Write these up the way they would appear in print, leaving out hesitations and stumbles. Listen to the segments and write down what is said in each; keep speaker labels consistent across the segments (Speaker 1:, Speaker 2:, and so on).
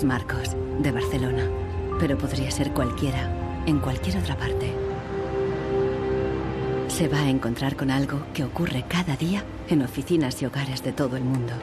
Speaker 1: Es Marcos, de Barcelona, pero podría ser cualquiera, en cualquier otra parte. Se va a encontrar con algo que ocurre cada día en oficinas y hogares de todo el mundo.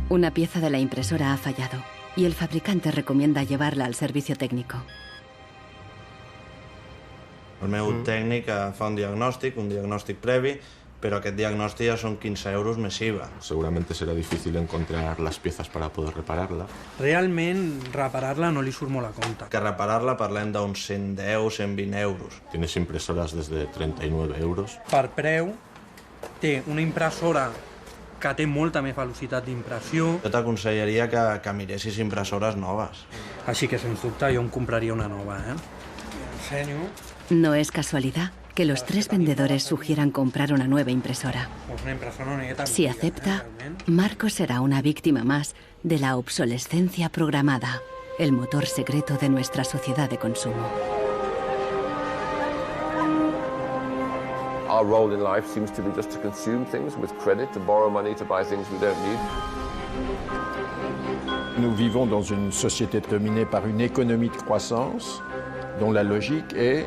Speaker 1: Una pieza de la impresora ha fallado y el fabricante recomienda llevarla al servicio técnico.
Speaker 2: El meu tècnic fa un diagnòstic previ, pero aquest diagnòstic ja son 15 euros més IVA.
Speaker 3: Seguramente será difícil encontrar las piezas para poder repararla.
Speaker 4: Realment, reparar-la no li surt molt a compte.
Speaker 2: Que reparar-la parlem d'uns 110, 120 euros.
Speaker 3: Tienes impresoras desde 39 euros.
Speaker 4: Per preu, té una impressora que té molta més velocitat d'impressió.
Speaker 2: Jo t'aconsellaria que miressis impressores noves.
Speaker 4: Així que, sens dubte, jo em compraria una nova, Ensenyo.
Speaker 1: No es casualidad que los tres vendedores sugieran comprar una nueva impresora. Si acepta, Marcos será una víctima más de la obsolescencia programada, el motor secreto de nuestra sociedad de consumo.
Speaker 5: Our role in life seems to be just to consume things with credit, to borrow money to buy things we don't need.
Speaker 6: Nous vivons dans une société dominée par une économie de croissance dont la logique est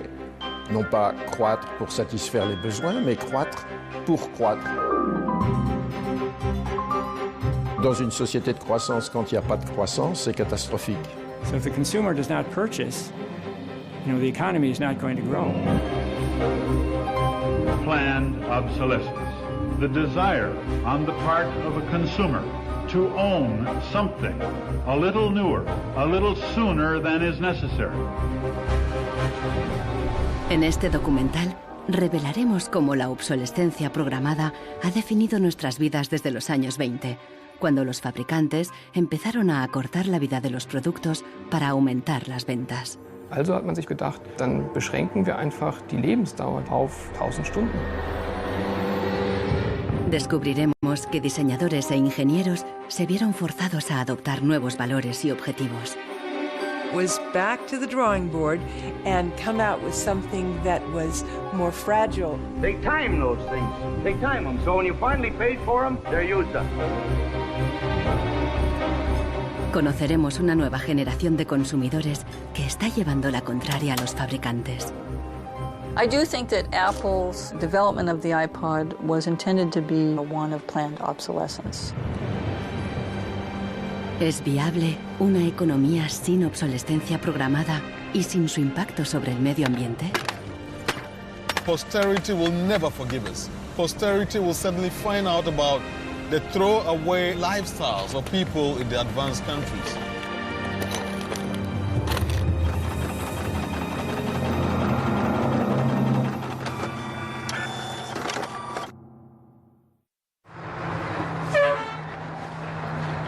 Speaker 6: non pas croître pour satisfaire les besoins, mais croître pour croître. Dans une société de croissance, quand il n'y a pas de croissance, c'est catastrophique.
Speaker 7: So if the consumer does not purchase, the economy is not going to grow.
Speaker 8: Planned obsolescence, the desire on the part of a consumer to own something a little newer, a little sooner than is necessary.
Speaker 1: En este documental revelaremos cómo la obsolescencia programada ha definido nuestras vidas desde los años 20, cuando los fabricantes empezaron a acortar la vida de los productos para aumentar las ventas.
Speaker 9: Also hat man sich gedacht, dann beschränken wir einfach die Lebensdauer auf 1000 Stunden.
Speaker 1: Descubriremos que diseñadores e ingenieros se vieron forzados a adoptar nuevos valores y objetivos.
Speaker 10: Was back to the drawing board and come out with something that was more fragile.
Speaker 11: They time those things. They time them. So when you finally paid for them, they're used up.
Speaker 1: Conoceremos una nueva generación de consumidores que está llevando la contraria a los fabricantes.
Speaker 12: I do think that Apple's development of the iPod was intended to be one of planned obsolescence.
Speaker 1: ¿Es viable una economía sin obsolescencia programada y sin su impacto sobre el medio ambiente?
Speaker 13: Posterity will never forgive us. Posterity will suddenly find out about the throwaway lifestyles of people in the advanced countries.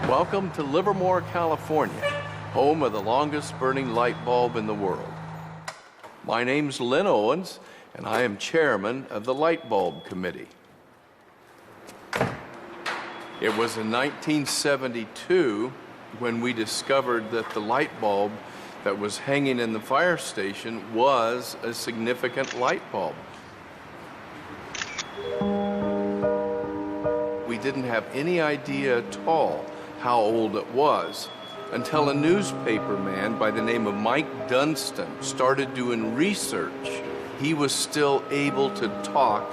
Speaker 14: Welcome to Livermore, California, home of the longest burning light bulb in the world. My name's Lynn Owens, and I am chairman of the Light Bulb Committee. It was in 1972 when we discovered that the light bulb that was hanging in the fire station was a significant light bulb. We didn't have any idea at all how old it was until a newspaper man by the name of Mike Dunstan started doing research. He was still able to talk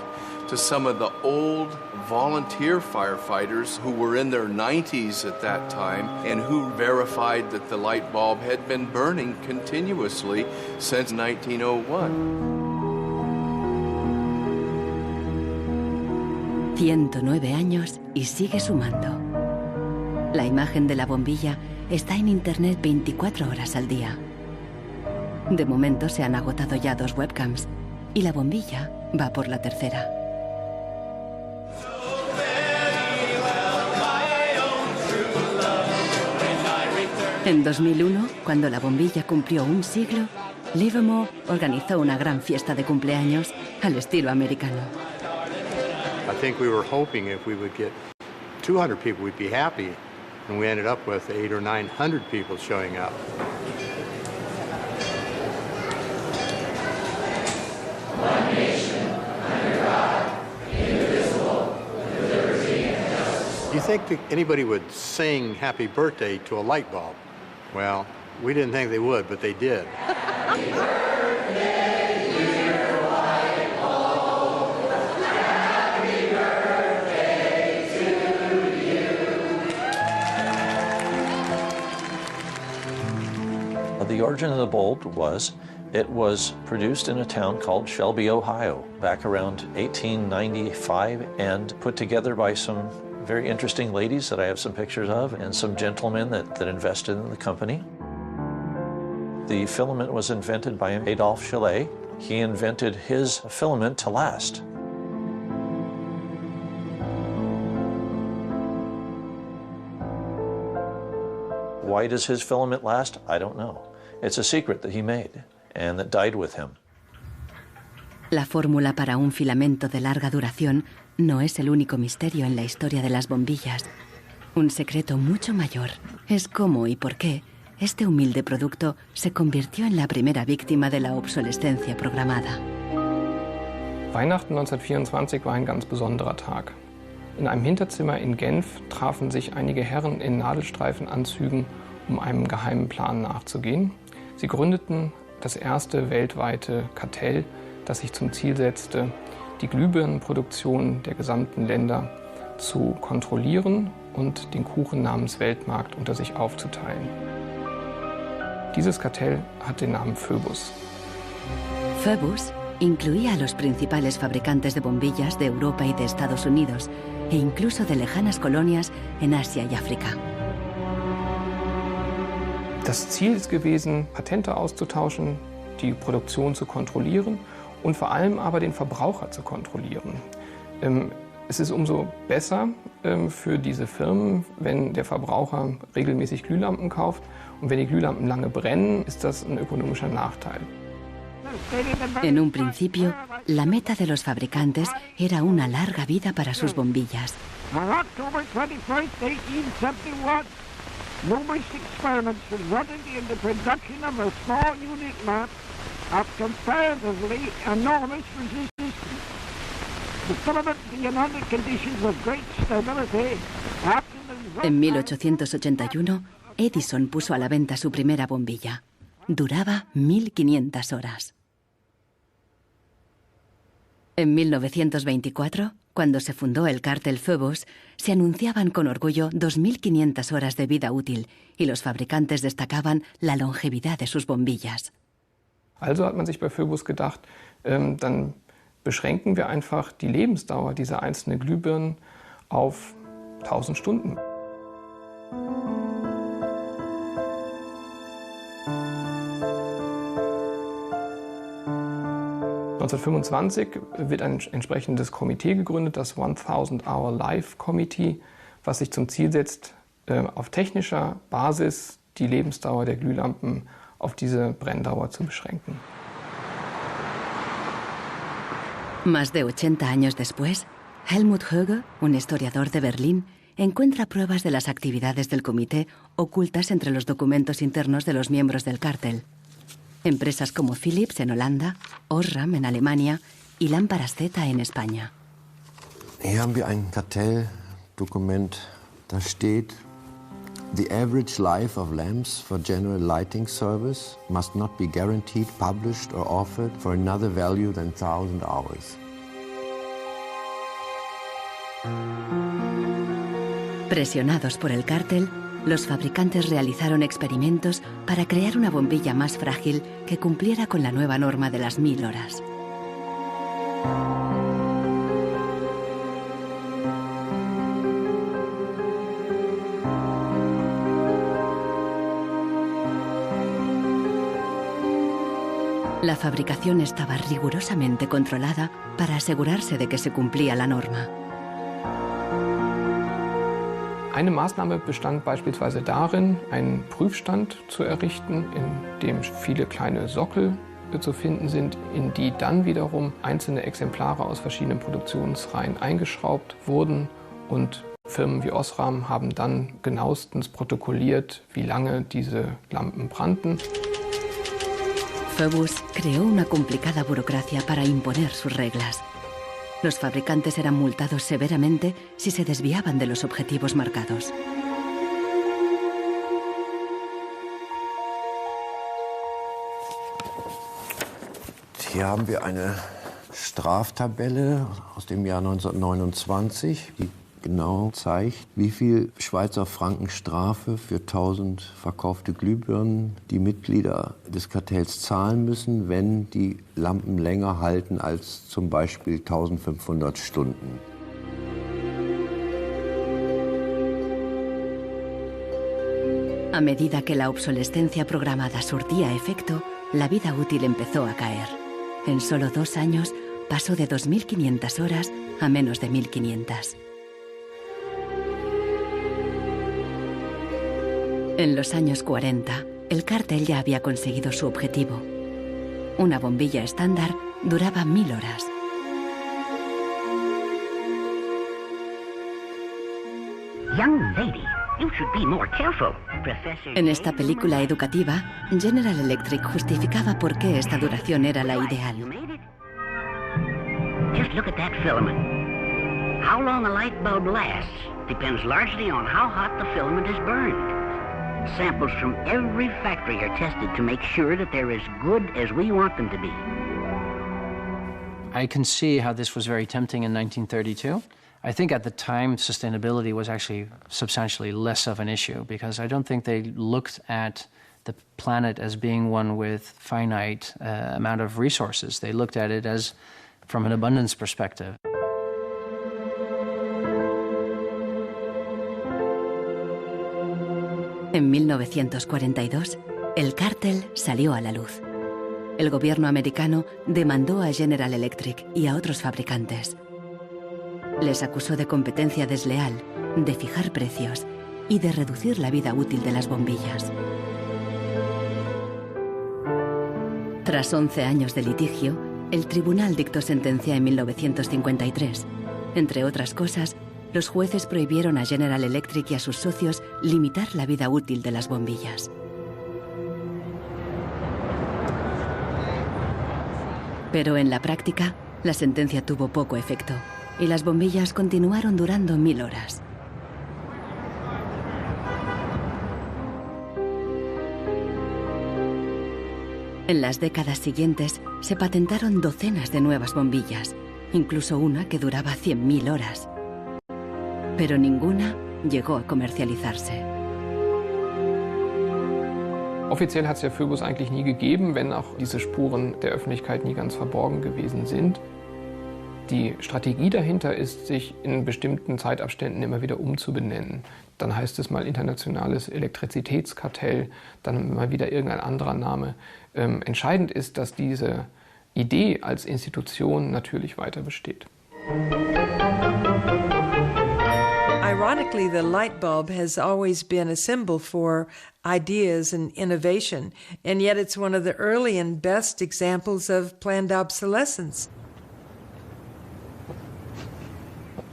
Speaker 14: to some of the old volunteer firefighters who were in their 90s at that time and who verified that the light bulb had been burning continuously since 1901.
Speaker 1: 109 años y sigue sumando. La imagen de la bombilla está en internet 24 horas al día. De momento se han agotado ya 2 webcams y la bombilla va por la tercera. En 2001, cuando la bombilla cumplió un siglo, Livermore organizó una gran fiesta de cumpleaños al estilo americano.
Speaker 15: I think we were hoping if we would get 200 people, we'd be happy. And we ended up with 800 or 900 people showing up.
Speaker 16: One nation, under God, indivisible, with liberty and justice.
Speaker 15: Do you think that anybody would sing happy birthday to a light bulb? Well, we didn't think they would, but they did.
Speaker 16: Happy birthday, dear light bulb. Happy birthday to you.
Speaker 17: The origin of the bulb was, it was produced in a town called Shelby, Ohio, back around 1895 and put together by some very interesting ladies that I have some pictures of and some gentlemen that invested in the company. The filament was invented by Adolphe Chaillet. He invented his filament to last. Why does his filament last? I don't know. It's a secret that he made and that died with him.
Speaker 1: La fórmula para un filamento de larga duración no es el único misterio en la historia de las bombillas. Un secreto mucho mayor es cómo y por qué este humilde producto se convirtió en la primera víctima de la obsolescencia programada.
Speaker 9: Weihnachten 1924 war ein ganz besonderer Tag. In einem Hinterzimmer in Genf trafen sich einige Herren in Nadelstreifenanzügen, um einem geheimen Plan nachzugehen. Sie gründeten das erste weltweite Kartell, das sich zum Ziel setzte, die Glühbirnenproduktion der gesamten Länder zu kontrollieren und den Kuchen namens Weltmarkt unter sich aufzuteilen. Dieses Kartell hat den Namen Phoebus.
Speaker 1: Phoebus incluía a los principales fabricantes de bombillas de Europa y de Estados Unidos, e incluso de lejanas colonias en Asia y África.
Speaker 9: Das Ziel ist gewesen, Patente auszutauschen, die Produktion zu kontrollieren und vor allem aber den Verbraucher zu kontrollieren. Es ist umso besser für diese Firmen, wenn der Verbraucher regelmäßig Glühlampen kauft, und wenn die Glühlampen lange brennen, ist das ein ökonomischer Nachteil.
Speaker 1: En un principio, la meta de los fabricantes era una larga vida para sus bombillas.
Speaker 18: On October 21st, 1871, numerous experiments resulted in the production of a small unit lamp of comparatively enormous resistance. The filament being under conditions of great stability after the...
Speaker 1: En 1881, Edison puso a la venta su primera bombilla. Duraba 1500 horas. En 1924, cuando se fundó el cártel Phoebus, se anunciaban con orgullo 2500 horas de vida útil y los fabricantes destacaban la longevidad de sus bombillas.
Speaker 9: Also hat man sich bei Phoebus gedacht, dann beschränken wir einfach die Lebensdauer dieser einzelnen Glühbirnen auf 1000 Stunden. (1925) wird ein entsprechendes Komitee gegründet, das 1000 Hour Life Committee, was sich zum Ziel setzt, auf technischer Basis die Lebensdauer der Glühlampen auf diese Brenndauer zu beschränken.
Speaker 1: Más de 80 años después, Helmut Höge, un historiador de Berlín, encuentra pruebas de las actividades del comité ocultas entre los documentos internos de los miembros del cártel. Empresas como Philips en Holanda, Osram en Alemania y Lámparas Z en España.
Speaker 19: Hier haben wir ein Kartelldokument, da steht: The average life of lamps for general lighting service must not be guaranteed, published or offered for another value than 1000 hours.
Speaker 1: Presionados por el cártel, los fabricantes realizaron experimentos para crear una bombilla más frágil que cumpliera con la nueva norma de las 1000 horas. La fabricación estaba rigurosamente controlada para asegurarse de que se cumplía la norma.
Speaker 9: Eine Maßnahme bestand beispielsweise darin, einen Prüfstand zu errichten, in dem viele kleine Sockel zu finden sind, in die dann wiederum einzelne Exemplare aus verschiedenen Produktionsreihen eingeschraubt wurden und Firmen wie Osram haben dann genauestens protokolliert, wie lange diese Lampen brannten.
Speaker 1: Phoebus creó una complicada burocracia para imponer sus reglas. Los fabricantes eran multados severamente si se desviaban de los objetivos marcados.
Speaker 19: Hier haben wir eine Straftabelle aus dem Jahr 1929, die genau zeigt, wie viel Schweizer Franken Strafe für 1000 verkaufte Glühbirnen die Mitglieder des Kartells zahlen müssen, wenn die Lampen länger halten als zum Beispiel 1500 Stunden.
Speaker 1: A medida que la obsolescencia programada surtía efecto, la vida útil empezó a caer. En solo 2 años pasó de 2.500 horas a menos de 1.500. En los años 40, el cártel ya había conseguido su objetivo. Una bombilla estándar duraba 1000 horas.
Speaker 20: Young lady, you should be more careful. Professor.
Speaker 1: En esta película educativa, General Electric justificaba por qué esta duración era la ideal.
Speaker 20: Just look at that filament. How long a light bulb lasts depends largely on how hot the filament is burned. Samples from every factory are tested to make sure that they're as good as we want them to be.
Speaker 21: I can see how this was very tempting in 1932. I think at the time sustainability was actually substantially less of an issue because I don't think they looked at the planet as being one with finite amount of resources. They looked at it as from an abundance perspective.
Speaker 1: En 1942, el cártel salió a la luz. El gobierno americano demandó a General Electric y a otros fabricantes. Les acusó de competencia desleal, de fijar precios y de reducir la vida útil de las bombillas. Tras 11 años de litigio, el tribunal dictó sentencia en 1953. Entre otras cosas, los jueces prohibieron a General Electric y a sus socios limitar la vida útil de las bombillas. Pero en la práctica, la sentencia tuvo poco efecto y las bombillas continuaron durando 1000 horas. En las décadas siguientes se patentaron docenas de nuevas bombillas, incluso una que duraba 100.000 horas. Pero ninguna llegó a comercializarse.
Speaker 9: Offiziell hat es ja Phoebus eigentlich nie gegeben, wenn auch diese Spuren der Öffentlichkeit nie ganz verborgen gewesen sind. Die Strategie dahinter ist, sich in bestimmten Zeitabständen immer wieder umzubenennen. Dann heißt es mal internationales Elektrizitätskartell, dann mal wieder irgendein anderer Name. Entscheidend ist, dass diese Idee als Institution natürlich weiter besteht.
Speaker 10: Ironically, the light bulb has always been a symbol for ideas and innovation, and yet it's one of the early and best examples of planned obsolescence.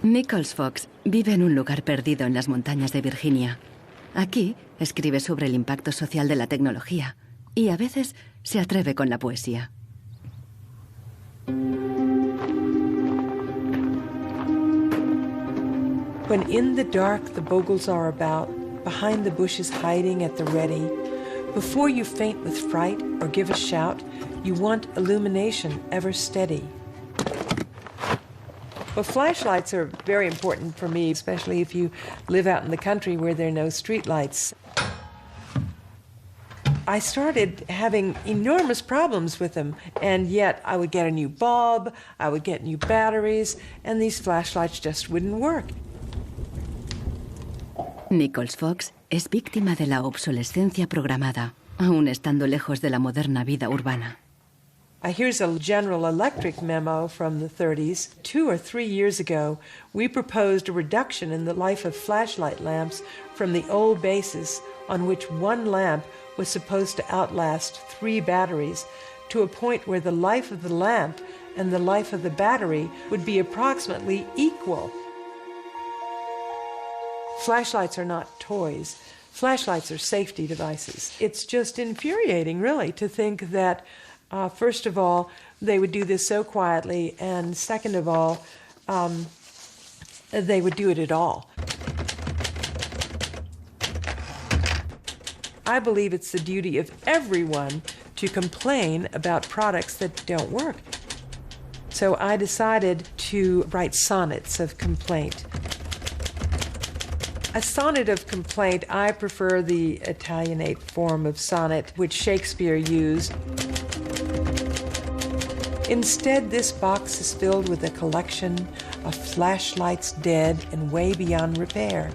Speaker 1: Nichols Fox vive en un lugar perdido en las montañas de Virginia. Aquí escribe sobre el impacto social de la tecnología y a veces se atreve con la poesía.
Speaker 10: When in the dark the bogles are about, behind the bushes hiding at the ready, before you faint with fright or give a shout, you want illumination ever steady. Well, flashlights are very important for me, especially if you live out in the country where there are no street lights. I started having enormous problems with them, and yet I would get a new bulb, I would get new batteries, and these flashlights just wouldn't work.
Speaker 1: Nichols Fox es víctima de la obsolescencia programada, aún estando lejos de la moderna vida urbana.
Speaker 10: Here's a General Electric memo from the 30s. 2 or 3 years ago, we proposed a reduction in the life of flashlight lamps from the old basis on which one lamp was supposed to outlast 3 batteries to a point where the life of the lamp and the life of the battery would be approximately equal. Flashlights are not toys. Flashlights are safety devices. It's just infuriating, really, to think that, first of all, they would do this so quietly, and second of all, they would do it at all. I believe it's the duty of everyone to complain about products that don't work. So I decided to write sonnets of complaint. A sonnet of complaint, I prefer the Italianate form of sonnet, which Shakespeare used. Instead, this box is filled with a collection of flashlights dead and way beyond repair.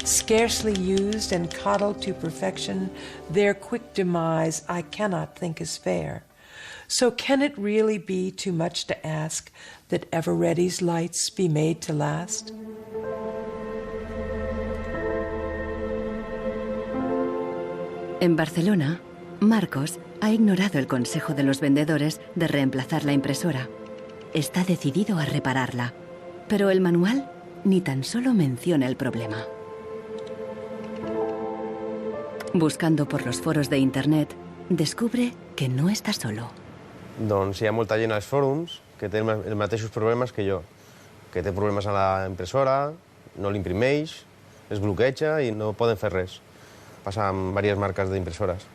Speaker 10: Scarcely used and coddled to perfection, their quick demise I cannot think is fair. So can it really be too much to ask that Ever-Ready's lights be made to last?
Speaker 1: En Barcelona, Marcos ha ignorado el consejo de los vendedores de reemplazar la impresora. Está decidido a repararla, pero el manual ni tan solo menciona el problema. Buscando por los foros de internet, descubre que no está solo.
Speaker 3: Doncs hi ha molta gent als fòrums que té els mateixos problemes que jo, que té problemes a la impressora, no l'imprimeix, es bloqueja i no poden fer res. Pasa amb diverses marcas de impresoras.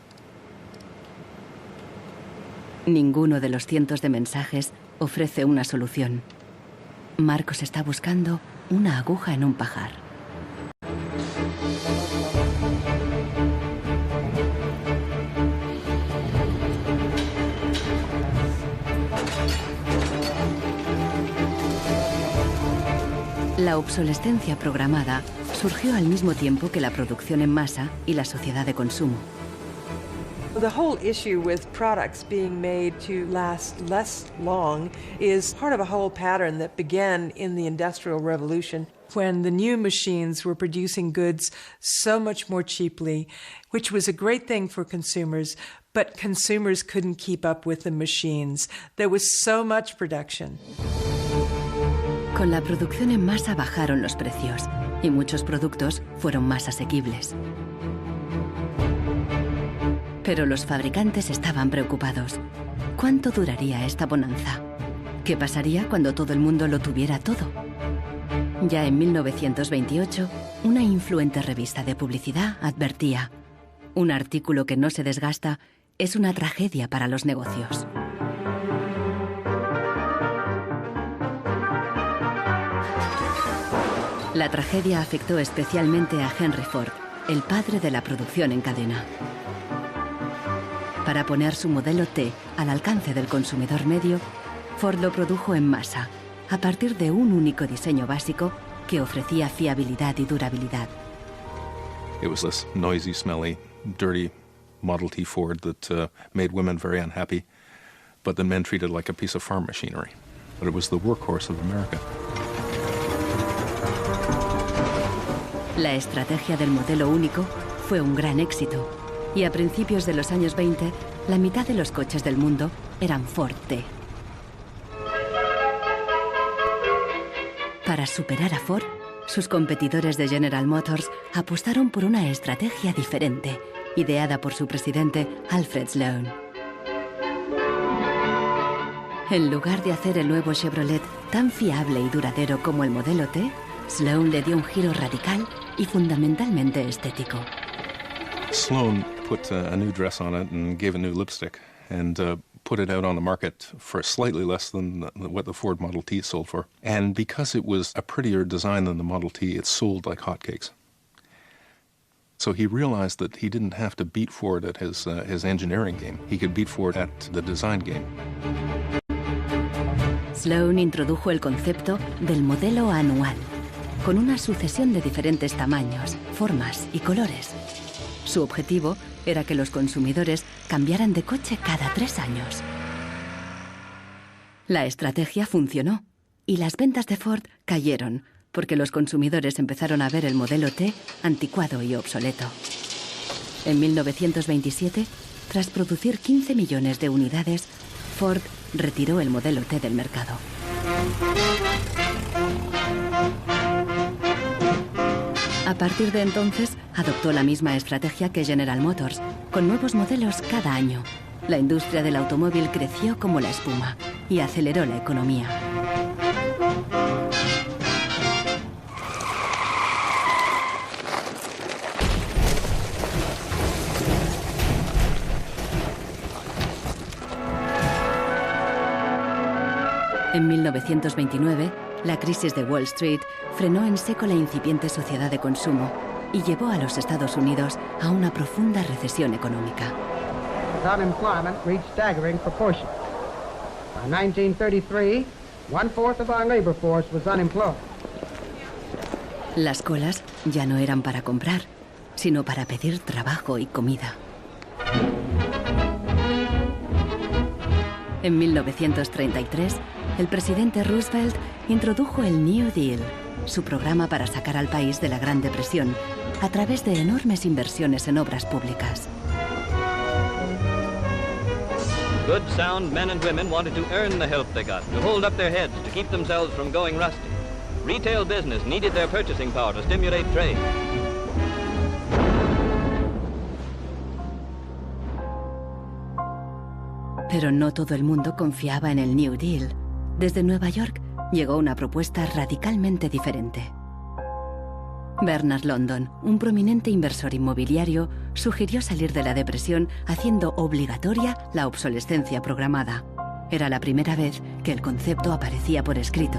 Speaker 1: Ninguno de los cientos de mensajes ofrece una solución. Marcos está buscando una aguja en un pajar. La obsolescencia programada surgió al mismo tiempo que la producción en masa y la sociedad de consumo.
Speaker 10: The whole issue with products being made to last less long is part of a whole pattern that began in the Industrial Revolution, when the new machines were producing goods so much more cheaply, which was a great thing for consumers, but consumers couldn't keep up with the machines. There was so much production.
Speaker 1: Con la producción en masa bajaron los precios y muchos productos fueron más asequibles. Pero los fabricantes estaban preocupados. ¿Cuánto duraría esta bonanza? ¿Qué pasaría cuando todo el mundo lo tuviera todo? Ya en 1928, una influente revista de publicidad advertía: un artículo que no se desgasta es una tragedia para los negocios. La tragedia afectó especialmente a Henry Ford, el padre de la producción en cadena. Para poner su modelo T al alcance del consumidor medio, Ford lo produjo en masa, a partir de un único diseño básico que ofrecía fiabilidad y durabilidad.
Speaker 22: It was this noisy, smelly, dirty Model T Ford that made women very unhappy, but the men treated like a piece of farm machinery. But it was the workhorse of America.
Speaker 1: La estrategia del modelo único fue un gran éxito, y a principios de los años 20, la mitad de los coches del mundo eran Ford T. Para superar a Ford, sus competidores de General Motors apostaron por una estrategia diferente, ideada por su presidente Alfred Sloan. En lugar de hacer el nuevo Chevrolet tan fiable y duradero como el modelo T, Sloan le dio un giro radical y fundamentalmente estético.
Speaker 22: Sloan put a new dress on it and gave a new lipstick and put it out on the market for slightly less than what the Ford Model T sold for. And because it was a prettier design than the Model T, it sold like hotcakes. So he realized that he didn't have to beat Ford at his engineering game. He could beat Ford at the design game.
Speaker 1: Sloan introdujo el concepto del modelo anual, con una sucesión de diferentes tamaños, formas y colores. Su objetivo era que los consumidores cambiaran de coche cada 3 años. La estrategia funcionó y las ventas de Ford cayeron porque los consumidores empezaron a ver el modelo T anticuado y obsoleto. En 1927, tras producir 15 millones de unidades, Ford retiró el modelo T del mercado. A partir de entonces, adoptó la misma estrategia que General Motors, con nuevos modelos cada año. La industria del automóvil creció como la espuma y aceleró la economía. En 1929, la crisis de Wall Street frenó en seco la incipiente sociedad de consumo y llevó a los Estados Unidos a una profunda recesión económica.
Speaker 2: Unemployment reached staggering proportions. By 1933, 1/4 of our labor force was unemployed.
Speaker 1: Las colas ya no eran para comprar, sino para pedir trabajo y comida. En 1933, el presidente Roosevelt introdujo el New Deal, su programa para sacar al país de la Gran Depresión, a través de enormes inversiones en obras públicas.
Speaker 4: Good, sound men and women wanted to earn the help they got, to hold up their heads, to keep themselves from going rusty. Retail business needed their purchasing power to stimulate trade.
Speaker 1: Pero no todo el mundo confiaba en el New Deal. Desde Nueva York llegó una propuesta radicalmente diferente. Bernard London, un prominente inversor inmobiliario, sugirió salir de la depresión haciendo obligatoria la obsolescencia programada. Era la primera vez que el concepto aparecía por escrito.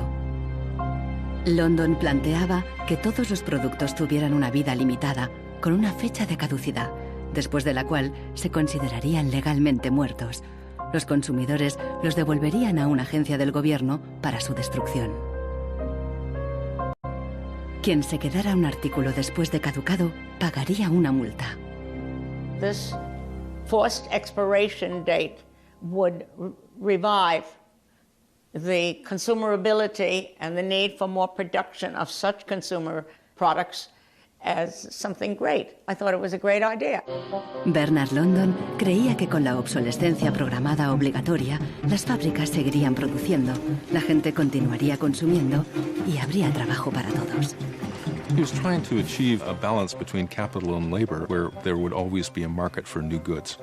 Speaker 1: London planteaba que todos los productos tuvieran una vida limitada, con una fecha de caducidad, después de la cual se considerarían legalmente muertos. Los consumidores los devolverían a una agencia del gobierno para su destrucción. Quien se quedara un artículo después de caducado pagaría una multa.
Speaker 23: This forced expiration date would revive the consumerability and the need for more production of such consumer products as something great. I thought it was a great idea.
Speaker 1: Bernard London creía que con la obsolescencia programada obligatoria, las fábricas seguirían produciendo, la gente continuaría consumiendo y habría trabajo para todos.
Speaker 22: He was trying to achieve a balance between capital and labor where there would always be a market for new goods.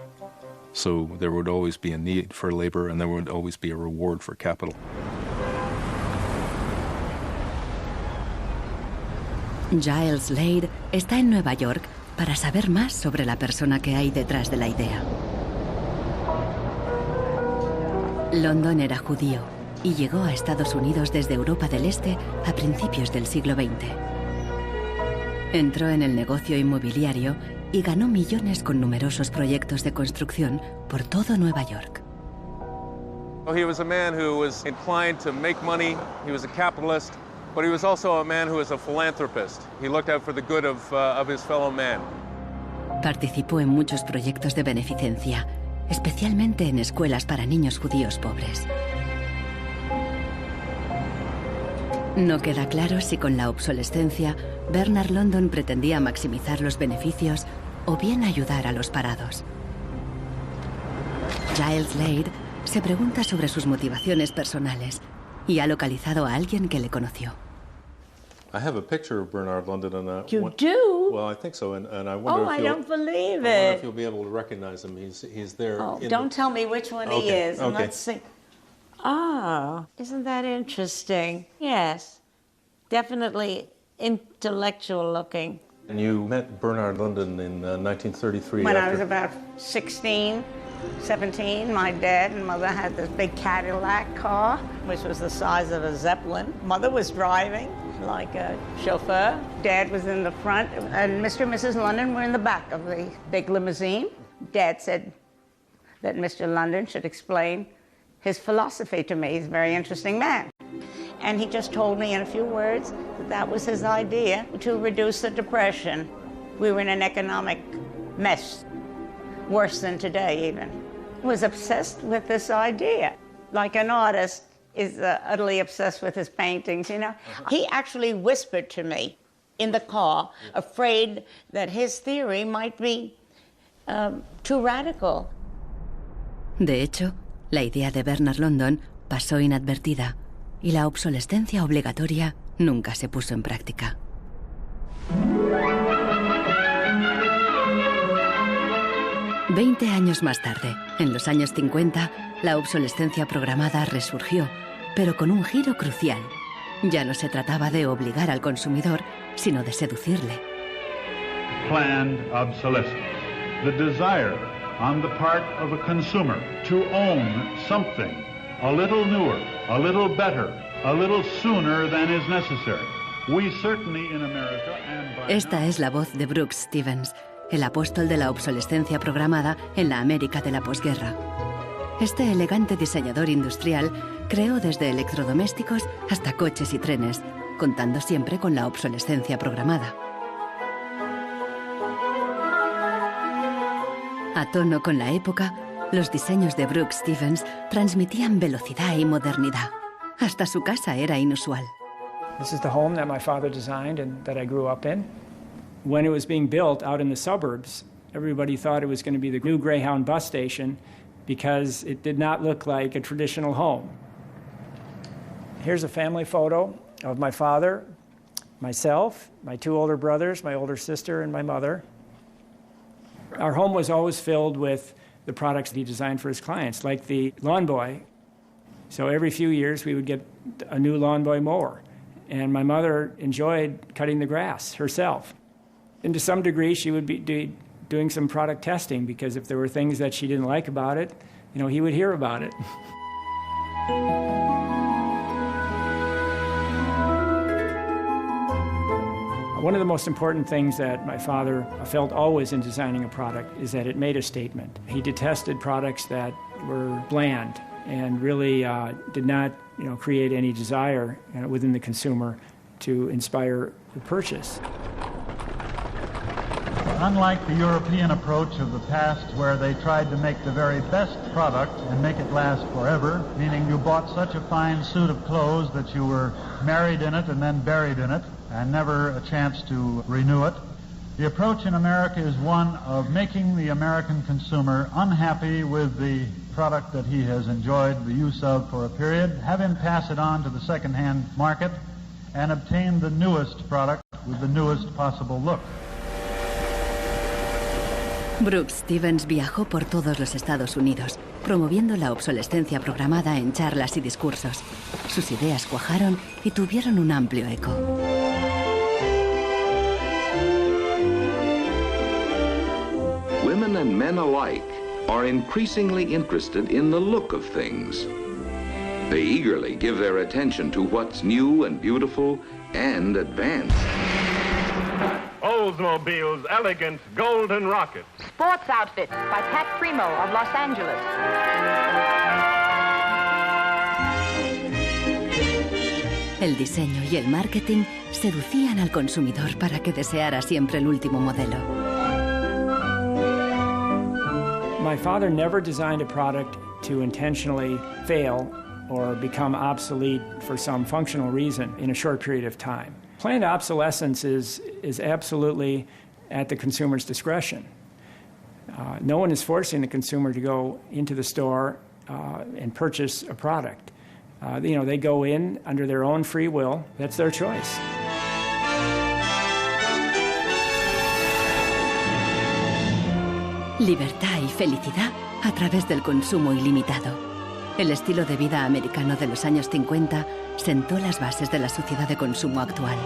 Speaker 22: So there would always be a need for labor and there would always be a reward for capital.
Speaker 1: Giles Slade está en Nueva York para saber más sobre la persona que hay detrás de la idea. London era judío y llegó a Estados Unidos desde Europa del Este a principios del siglo XX. Entró en el negocio inmobiliario y ganó millones con numerosos proyectos de construcción por todo Nueva York.
Speaker 24: He was a man who was inclined to make money. He was a capitalist, but he was also a man who was a philanthropist. He looked out for the good of his fellow man.
Speaker 1: Participó en muchos proyectos de beneficencia, especialmente en escuelas para niños judíos pobres. No queda claro si con la obsolescencia Bernard London pretendía maximizar los beneficios o bien ayudar a los parados. Giles Slade se pregunta sobre sus motivaciones personales y ha localizado a alguien que le conoció.
Speaker 22: I have a picture of Bernard London and
Speaker 23: You do?
Speaker 22: Well, I think so, and I wonder
Speaker 23: I don't believe
Speaker 22: I wonder
Speaker 23: it.
Speaker 22: if you'll be able to recognize him. He's there.
Speaker 23: Oh,
Speaker 22: in
Speaker 23: don't tell me which one he
Speaker 22: Okay,
Speaker 23: is. And
Speaker 22: okay.
Speaker 23: let's see. Ah, isn't that interesting? Yes, definitely intellectual looking.
Speaker 22: And you met Bernard London in 1933.
Speaker 23: When I
Speaker 22: after-
Speaker 23: was about 16, 17, my dad and mother had this big Cadillac car, which was the size of a Zeppelin. Mother was driving like a chauffeur. Dad was in the front, and Mr. and Mrs. London were in the back of the big limousine. Dad said that Mr. London should explain his philosophy to me. He's a very interesting man. And he just told me in a few words that that was his idea to reduce the Depression. We were in an economic mess, worse than today even. He was obsessed with this idea. Like an artist is utterly obsessed with his paintings, you know. He actually whispered to me in the car, afraid that his theory might be too radical.
Speaker 1: De hecho, la idea de Bernard London pasó inadvertida y la obsolescencia obligatoria nunca se puso en práctica. 20 años más tarde, en los años 50, la obsolescencia programada resurgió, pero con un giro crucial. Ya no se trataba de obligar al consumidor, sino de seducirle.
Speaker 5: Planned obsolescence. The desire on the part of a consumer to own something a little newer, a little better, a little sooner than is necessary. We certainly in America and by
Speaker 1: Esta es la voz de Brooks Stevens, el apóstol de la obsolescencia programada en la América de la posguerra. Este elegante diseñador industrial creó desde electrodomésticos hasta coches y trenes, contando siempre con la obsolescencia programada. A tono con la época, los diseños de Brooks Stevens transmitían velocidad y modernidad. Hasta su casa era inusual.
Speaker 6: This is the home that my father designed and that I grew up in. When it was being built out in the suburbs, everybody thought it was going to be the new Greyhound bus station because it did not look like a traditional home. Here's a family photo of my father, myself, my two older brothers, my older sister, and my mother. Our home was always filled with the products that he designed for his clients, like the Lawn Boy. So every few years we would get a new Lawn Boy mower. And my mother enjoyed cutting the grass herself. And to some degree, she would be doing some product testing, because if there were things that she didn't like about it, you know, he would hear about it. One of the most important things that my father felt always in designing a product is that it made a statement. He detested products that were bland and really did not, you know, create any desire within the consumer to inspire the purchase.
Speaker 5: Unlike the European approach of the past, where they tried to make the very best product and make it last forever, meaning you bought such a fine suit of clothes that you were married in it and then buried in it, and never a chance to renew it. The approach in America is one of making the American consumer unhappy with the product that he has enjoyed the use of for a period, have him pass it on to the second-hand market, and obtain the newest product with the newest possible look.
Speaker 1: Brooks Stevens viajó por todos los Estados Unidos, promoviendo la obsolescencia programada en charlas y discursos. Sus ideas cuajaron y tuvieron un amplio eco.
Speaker 7: Women and men alike are increasingly interested in the look of things. They eagerly give their attention to what's new and beautiful and advanced.
Speaker 11: Oldsmobile's elegant golden rocket.
Speaker 8: Sports outfits by Pat Primo of Los Angeles.
Speaker 1: El diseño y el marketing seducían al consumidor para que deseara siempre el último modelo.
Speaker 6: My father never designed a product to intentionally fail or become obsolete for some functional reason in a short period of time. Planned obsolescence is absolutely at the consumer's discretion. No one is forcing the consumer to go into the store and purchase a product. You know, they go in under their own free will. That's their choice.
Speaker 1: Libertad y felicidad a través del consumo ilimitado. El estilo de vida americano de los años 50 sentó las bases de la sociedad de consumo actual.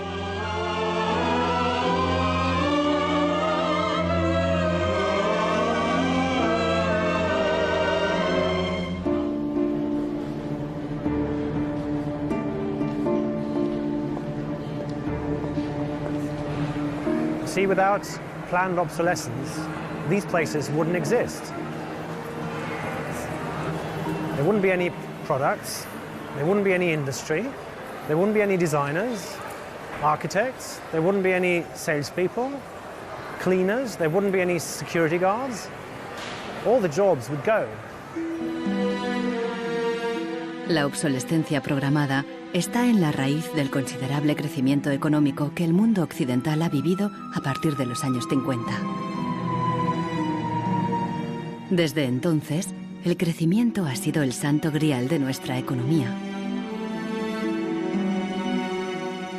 Speaker 25: See, without planned obsolescence, these places wouldn't exist. There wouldn't be any products, there wouldn't be any industry, there wouldn't be any designers, architects, there wouldn't be any salespeople, cleaners, there wouldn't be any security guards. All the jobs would go.
Speaker 1: La obsolescencia programada está en la raíz del considerable crecimiento económico que el mundo occidental ha vivido a partir de los años 50. Desde entonces, el crecimiento ha sido el santo grial de nuestra economía.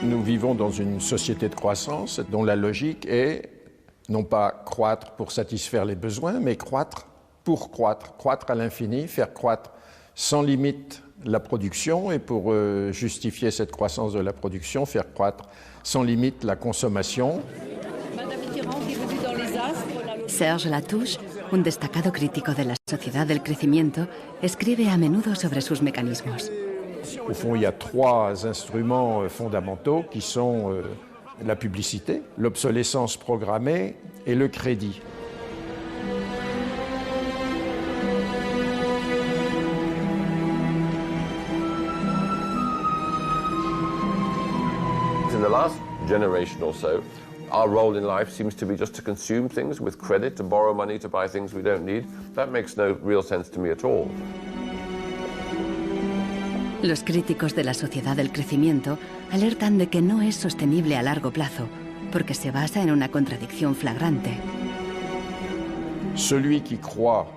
Speaker 26: Nous vivons dans une société de croissance dont la logique est
Speaker 12: Non pas croître pour satisfaire les besoins, mais croître pour croître, croître à l'infini, faire croître sans limite la production, et pour justifier cette croissance de la production, faire croître sans limite la consommation.
Speaker 1: Serge Latouche, un destacado crítico de la sociedad del crecimiento, escribe a menudo sobre sus mecanismos.
Speaker 12: Au fond, il y a 3 instruments fondamentaux qui sont la publicité, l'obsolescence programmée et le crédit.
Speaker 13: In the last generation or so, our role in life seems to be just to consume things with credit, to borrow money to buy things we don't need. That makes no real sense to me at all.
Speaker 1: Los críticos de la sociedad del crecimiento alertan de que no es sostenible a largo plazo, porque se basa en una contradicción flagrante.
Speaker 12: Celui qui croit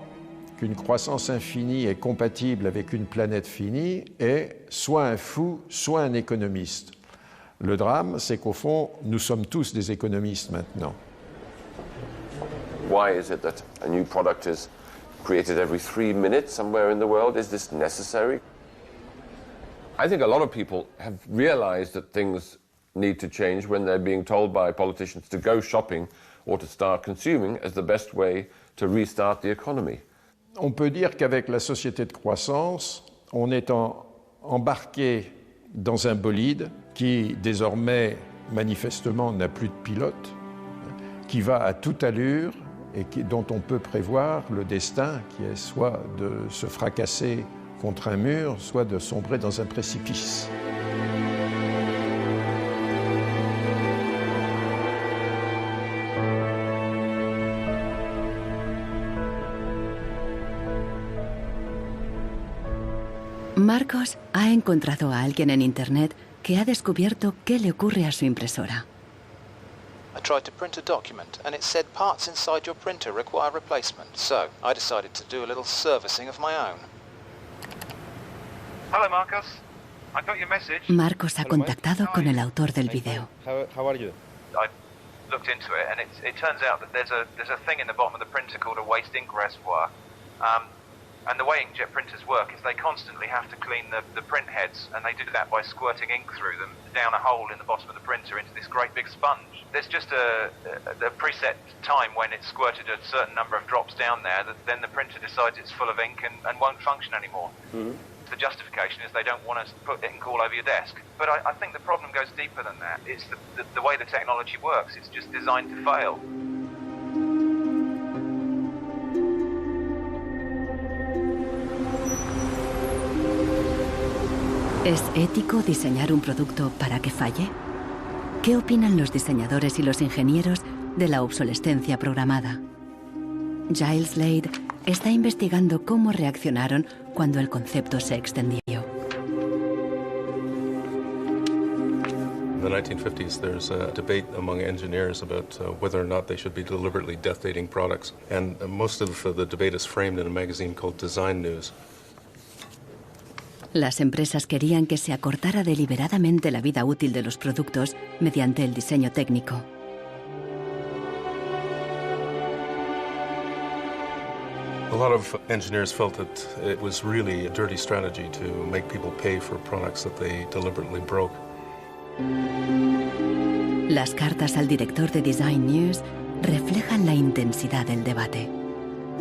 Speaker 12: qu'une croissance infinie est compatible avec une planète finie est soit un fou, soit un économiste. Le drame, c'est qu'au fond, nous sommes tous des économistes maintenant.
Speaker 13: Why is it that a new product is created every 3 minutes somewhere in the world? Is this necessary? I think a lot of people have realized that things need to change when they're being told by politicians to go shopping or to start consuming as the best way to restart the economy.
Speaker 12: On peut dire qu'avec la société de croissance, on est embarqué dans un bolide qui désormais manifestement n'a plus de pilote, qui va à toute allure et dont on peut prévoir le destin, qui est soit de se fracasser contre un mur, soit de sombrer dans un précipice.
Speaker 1: Marcos ha encontrado a alguien en Internet que ha descubierto qué le ocurre a su impresora.
Speaker 14: I tried to print a document and it said parts inside your printer require replacement. So I decided to do a little servicing of my own.
Speaker 15: Hello, Marcos. I got your message.
Speaker 1: Marcos ha contactado con el autor del video.
Speaker 15: How are you? I looked into it and it turns out that there's a thing in the bottom of the printer called a waste ink reservoir. And the way inkjet printers work is they constantly have to clean the print heads, and they do that by squirting ink through them down a hole in the bottom of the printer into this great big sponge. There's just a preset time when it's squirted a certain number of drops down there that then the printer decides it's full of ink and won't function anymore. Mm-hmm. The justification is they don't want to put ink all over your desk. But I think the problem goes deeper than that. It's the way the technology works. It's just designed to fail.
Speaker 1: ¿Es ético diseñar un producto para que falle? ¿Qué opinan los diseñadores y los ingenieros de la obsolescencia programada? Giles Slade está investigando cómo reaccionaron cuando el concepto se extendió.
Speaker 22: In the 1950s, there's a debate among engineers about whether or not they should be deliberately death-dating products. And most of the debate is framed in a magazine called Design News.
Speaker 1: Las empresas querían que se acortara deliberadamente la vida útil de los productos mediante el diseño técnico.
Speaker 22: A lot of engineers felt that it was really a dirty strategy to make people pay for products that they deliberately broke.
Speaker 1: Las cartas al director de Design News reflejan la intensidad del debate.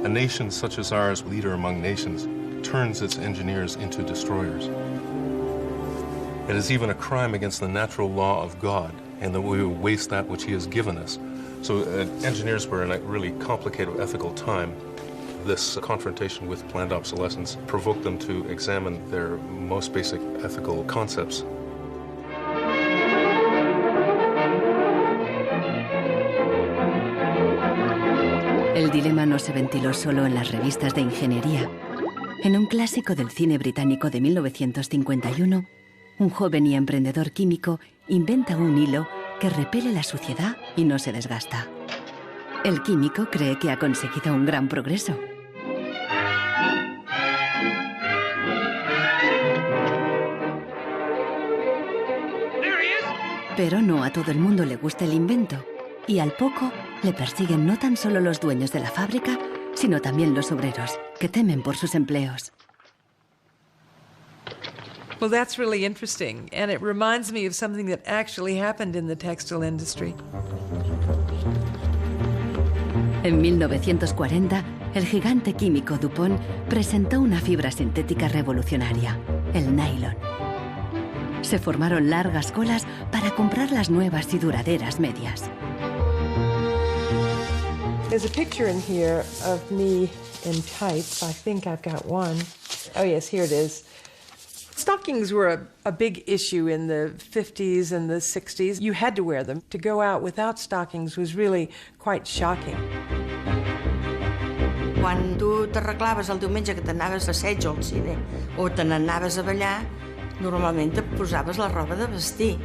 Speaker 22: A nation such as ours, leader among nations, turns its engineers into destroyers. It is even a crime against the natural law of God, and that we waste that which He has given us. So engineers were in a really complicated ethical time. This confrontation with planned obsolescence provoked them to examine their most basic ethical concepts.
Speaker 1: El dilema no se ventiló solo en las revistas de ingeniería. En un clásico del cine británico de 1951, un joven y emprendedor químico inventa un hilo que repele la suciedad y no se desgasta. El químico cree que ha conseguido un gran progreso. Pero no a todo el mundo le gusta el invento, y al poco le persiguen no tan solo los dueños de la fábrica, sino también los obreros, que temen por sus empleos.
Speaker 10: Well, that's really interesting, and it reminds me of something that actually happened in the textile industry.
Speaker 1: En 1940, el gigante químico DuPont presentó una fibra sintética revolucionaria, el nylon. Se formaron largas colas para comprar las nuevas y duraderas medias.
Speaker 10: There's a picture in here of me in tights. I think I've got one. Oh, yes, here it is. Stockings were a big issue in the 50s and the 60s. You had to wear them. To go out without stockings was really quite shocking.
Speaker 23: Quan tu t'arreglaves el diumenge que t'anaves a assaig al cine o te n'anaves a ballar, normalment et posaves la roba de vestir.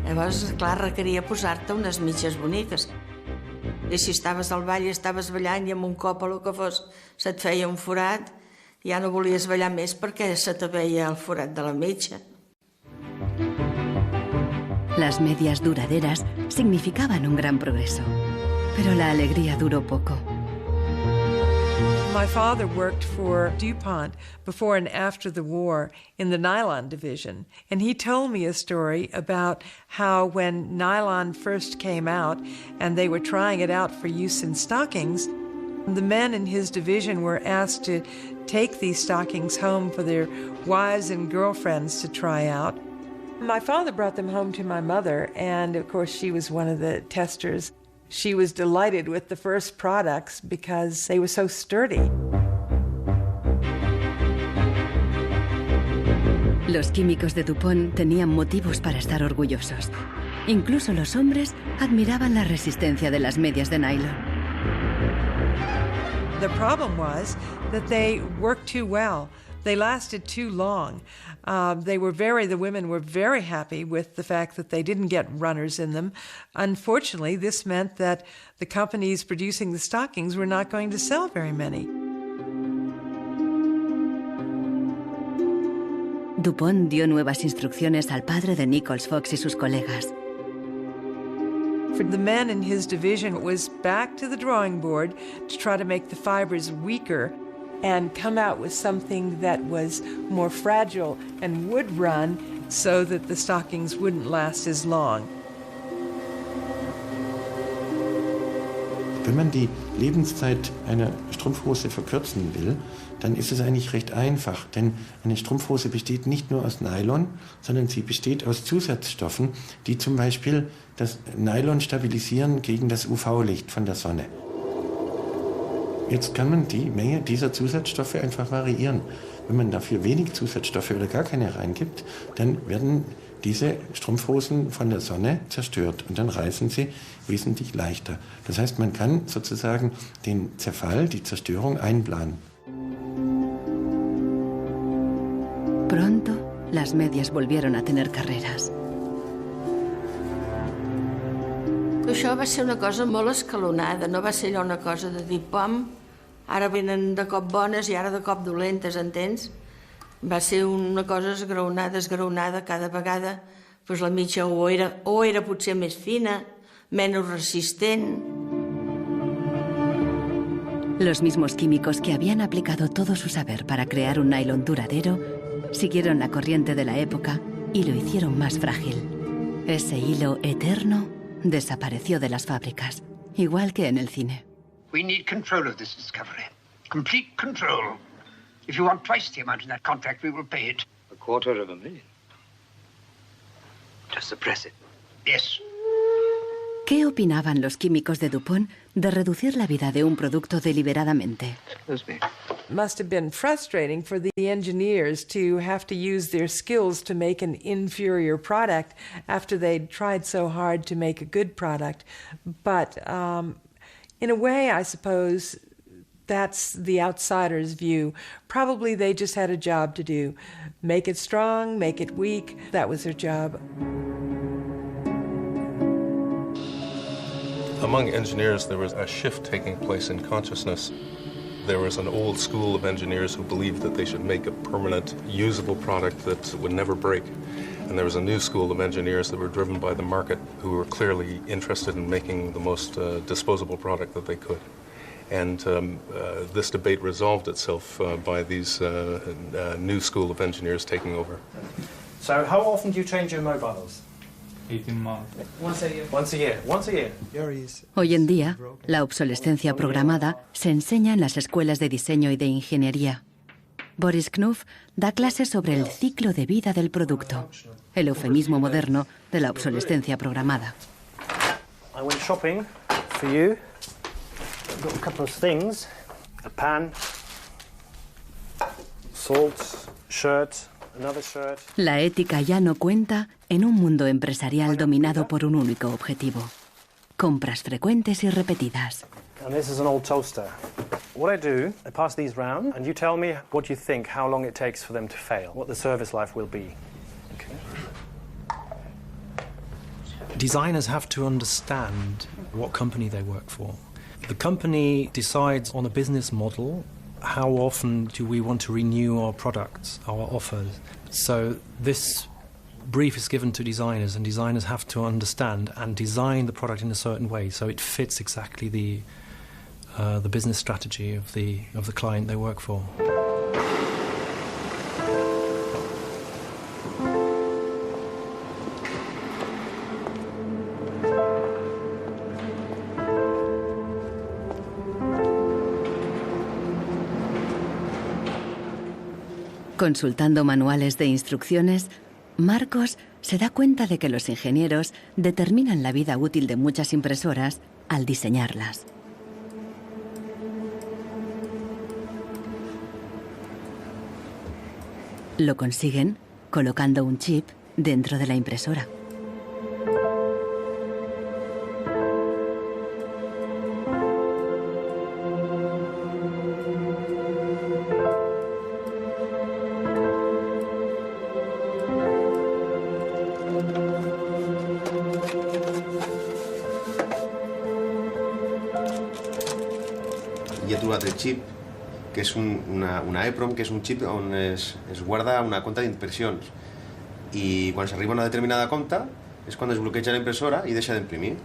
Speaker 23: Llavors, clar, requeria posar-te unes mitges boniques. I si estaves al ball i estaves ballant i amb un cop o el que fos se't feia un forat, ja no volies ballar més perquè se te veia el forat de la mitja.
Speaker 1: Las medias duraderas significaban un gran progreso, pero la alegría duró poco.
Speaker 10: My father worked for DuPont before and after the war in the nylon division, and he told me a story about how when nylon first came out and they were trying it out for use in stockings, the men in his division were asked to take these stockings home for their wives and girlfriends to try out. My father brought them home to my mother, and of course she was one of the testers. She was delighted with the first products because they were so sturdy.
Speaker 1: Los químicos de DuPont tenían motivos para estar orgullosos. Incluso los hombres admiraban la resistencia de las medias de nylon.
Speaker 10: The problem was that they worked too well. They lasted too long. The women were very happy with the fact that they didn't get runners in them. Unfortunately, this meant that the companies producing the stockings were not going to sell very many.
Speaker 1: DuPont dio nuevas instrucciones al padre de Nichols Fox y sus colegas.
Speaker 10: For the men in his division, it was back to the drawing board to try to make the fibers weaker and come out with something that was more fragile and would run so that the stockings wouldn't last as long.
Speaker 16: Wenn man die Lebenszeit einer Strumpfhose verkürzen will, dann ist es eigentlich recht einfach, denn eine Strumpfhose besteht nicht nur aus Nylon, sondern sie besteht aus Zusatzstoffen, die zum Beispiel das Nylon stabilisieren gegen das UV-Licht von der Sonne. Jetzt kann man die Menge dieser Zusatzstoffe einfach variieren. Wenn man dafür wenig Zusatzstoffe oder gar keine reingibt, dann werden diese Strumpfhosen von der Sonne zerstört und dann reißen sie wesentlich leichter. Das heißt, man kann sozusagen den Zerfall, die Zerstörung einplanen.
Speaker 1: Pronto, las medias volvieron a tener carreras.
Speaker 23: Això va ser una cosa molt escalonada, no va ser allò una cosa de dir, pam, ara venen de cop bones i ara de cop dolentes, entens? Va ser una cosa esgraonada cada vegada, doncs la mitja o era potser més fina, menos resistent.
Speaker 1: Los mismos químicos que habían aplicado todo su saber para crear un nylon duradero siguieron la corriente de la época y lo hicieron más frágil. Ese hilo eterno desapareció de las fábricas, igual que en el cine.
Speaker 11: We need control of this discovery. Complete control. If you want twice the amount in that contract, we will pay it.
Speaker 17: $250,000. Just suppress it.
Speaker 11: Yes.
Speaker 1: ¿Qué opinaban los químicos de DuPont de reducir la vida de un producto deliberadamente?
Speaker 10: Must have been frustrating for the engineers to have to use their skills to make an inferior product after they'd tried so hard to make a good product. But in a way, I suppose that's the outsider's view. Probably they just had a job to do. Make it strong, make it weak. That was their job.
Speaker 22: Among engineers, there was a shift taking place in consciousness. There was an old school of engineers who believed that they should make a permanent, usable product that would never break. And there was a new school of engineers that were driven by the market who were clearly interested in making the most disposable product that they could. And this debate resolved itself by these new school of engineers taking over.
Speaker 25: So how often do you change your mobiles?
Speaker 17: 18 months.
Speaker 25: Once a year. Once a year. Once a year.
Speaker 1: Hoy en día, la obsolescencia programada se enseña en las escuelas de diseño y de ingeniería. Boris Knuff da clases sobre el ciclo de vida del producto, el eufemismo moderno de la obsolescencia programada.
Speaker 25: I went shopping for you. I've got a couple of things. A pan, salt, shirt, another shirt.
Speaker 1: La ética ya no cuenta en un mundo empresarial dominado por un único objetivo: compras frecuentes y repetidas.
Speaker 25: And this is an old toaster. What I do, I pass these round, and you tell me what you think, how long it takes for them to fail, what the service life will be. Okay.
Speaker 18: Designers have to understand what company they work for. The company decides on a business model. How often do we want to renew our products, our offers? So this brief is given to designers, and designers have to understand and design the product in a certain way so it fits exactly the business strategy of the client they work for.
Speaker 1: Consultando manuales de instrucciones, Marcos se da cuenta de que los ingenieros determinan la vida útil de muchas impresoras al diseñarlas. Lo consiguen colocando un chip dentro de la impresora.
Speaker 3: Hi ha trobat el xip, que és una EEPROM, que és un xip on es guarda una compta d'impressions. I quan s'arriba a una determinada compta és quan es bloqueja la impresora i deixa d'imprimir.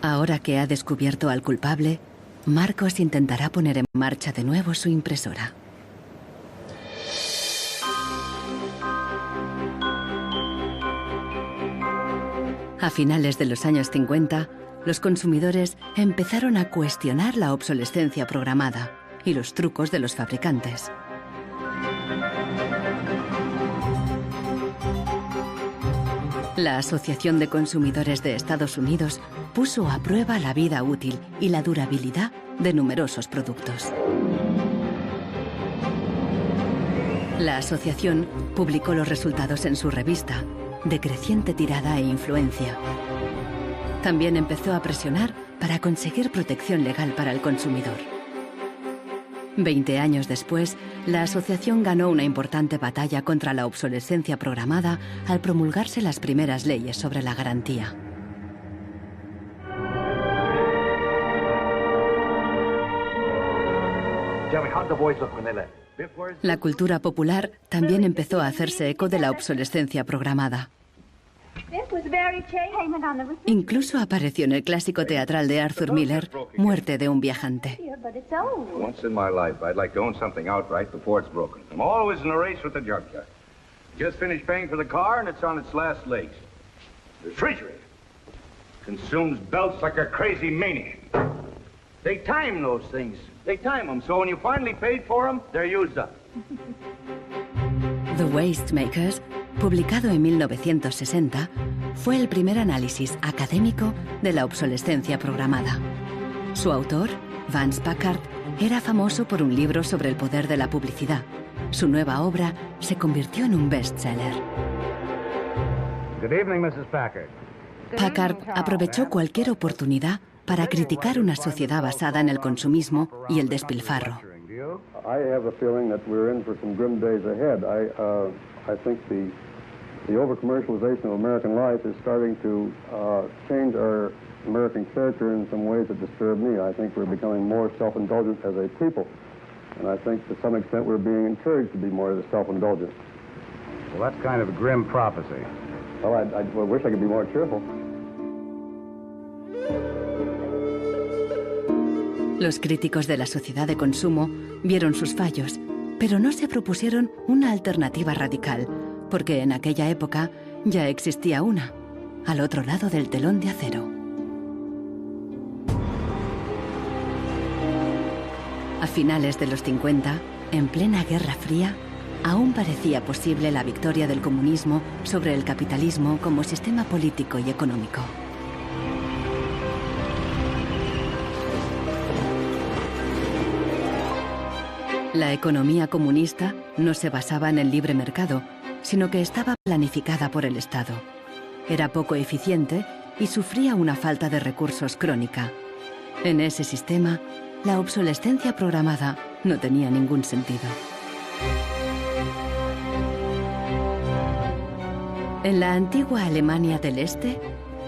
Speaker 1: Ahora que ha descubierto al culpable, Marcos intentará poner en marcha de nuevo su impresora. A finales de los años 50, los consumidores empezaron a cuestionar la obsolescencia programada y los trucos de los fabricantes. La Asociación de Consumidores de Estados Unidos puso a prueba la vida útil y la durabilidad de numerosos productos. La asociación publicó los resultados en su revista, de creciente tirada e influencia. También empezó a presionar para conseguir protección legal para el consumidor. 20 años después, la asociación ganó una importante batalla contra la obsolescencia programada al promulgarse las primeras leyes sobre la garantía. La cultura popular también empezó a hacerse eco de la obsolescencia programada. Incluso apareció en el clásico teatral de Arthur Miller, Muerte de un viajante.
Speaker 19: Once in my life, I'd like to own something outright before it's broken. I'm always in a race with the junkyard. Just finished paying for the car and it's on its last legs. The refrigerator consumes belts like a crazy maniac. They time those things. They time them, so when you finally paid for them, they're used up.
Speaker 1: The Waste Makers, publicado en 1960, fue el primer análisis académico de la obsolescencia programada. Su autor, Vance Packard, era famoso por un libro sobre el poder de la publicidad. Su nueva obra se convirtió en un bestseller.
Speaker 19: Good evening, Mrs. Packard.
Speaker 1: Packard aprovechó cualquier oportunidad para criticar una sociedad basada en el consumismo y el despilfarro.
Speaker 20: I have a feeling that we're in for some grim days ahead. I think the over-commercialization of American life is starting to change our American character in some ways that disturb me. I think we're becoming more self-indulgent as a people, and I think to some extent we're being encouraged to be more self-indulgent.
Speaker 19: Well, that's kind of a grim prophecy.
Speaker 20: Well, I wish I could be more cheerful.
Speaker 1: Los críticos de la sociedad de consumo vieron sus fallos, pero no se propusieron una alternativa radical, porque en aquella época ya existía una, al otro lado del telón de acero. A finales de los 50, en plena Guerra Fría, aún parecía posible la victoria del comunismo sobre el capitalismo como sistema político y económico. La economía comunista no se basaba en el libre mercado, sino que estaba planificada por el Estado. Era poco eficiente y sufría una falta de recursos crónica. En ese sistema, la obsolescencia programada no tenía ningún sentido. En la antigua Alemania del Este,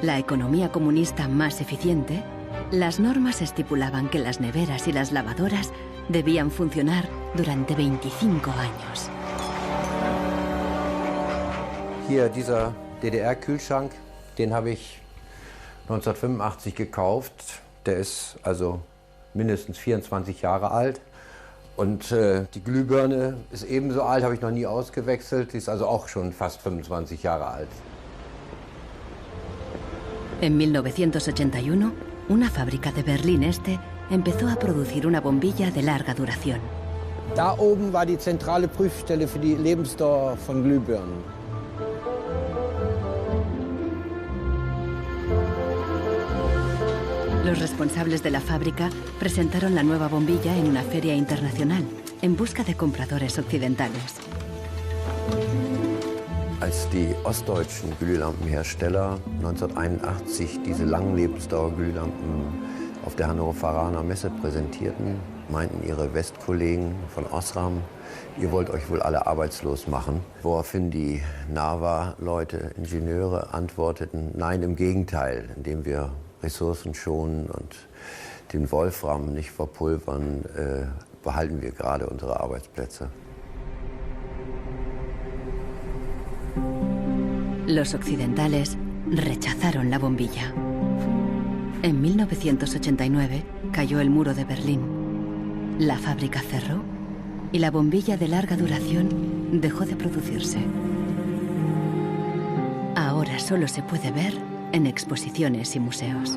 Speaker 1: la economía comunista más eficiente, las normas estipulaban que las neveras y las lavadoras debían funcionar durante 25 años.
Speaker 2: Hier, dieser DDR-Kühlschrank, den habe ich 1985 gekauft. Der ist also mindestens 24 Jahre alt. Und die Glühbirne ist ebenso alt, habe ich noch nie ausgewechselt. Die ist also auch schon fast 25 Jahre alt.
Speaker 1: En 1981, una fábrica de Berlín Este empezó a producir una bombilla de larga duración.
Speaker 2: Da oben war die zentrale Prüfstelle für die Lebensdauer von Glühbirnen.
Speaker 1: Los responsables de la fábrica presentaron la nueva bombilla en una feria internacional, en busca de compradores occidentales.
Speaker 2: Als die ostdeutschen Glühlampenhersteller 1981 diese Langlebensdauerglühlampen auf der Hannoveraner Messe präsentierten, meinten ihre Westkollegen von Osram, ihr wollt euch wohl alle arbeitslos machen. Woraufhin die NAVA-Leute, Ingenieure, antworteten, nein, im Gegenteil, indem wir Ressourcen schonen und den Wolfram nicht verpulvern, behalten wir gerade unsere Arbeitsplätze.
Speaker 1: Los occidentales rechazaron la bombilla. En 1989 cayó el muro de Berlín. La fábrica cerró y la bombilla de larga duración dejó de producirse. Ahora solo se puede ver en exposiciones y museos.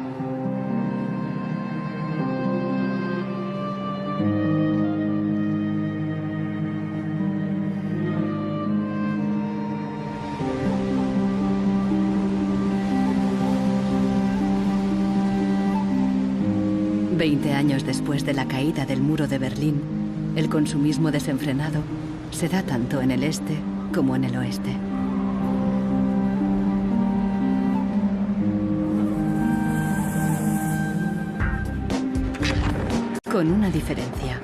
Speaker 1: Veinte años después de la caída del muro de Berlín, el consumismo desenfrenado se da tanto en el este como en el oeste. Con una diferencia.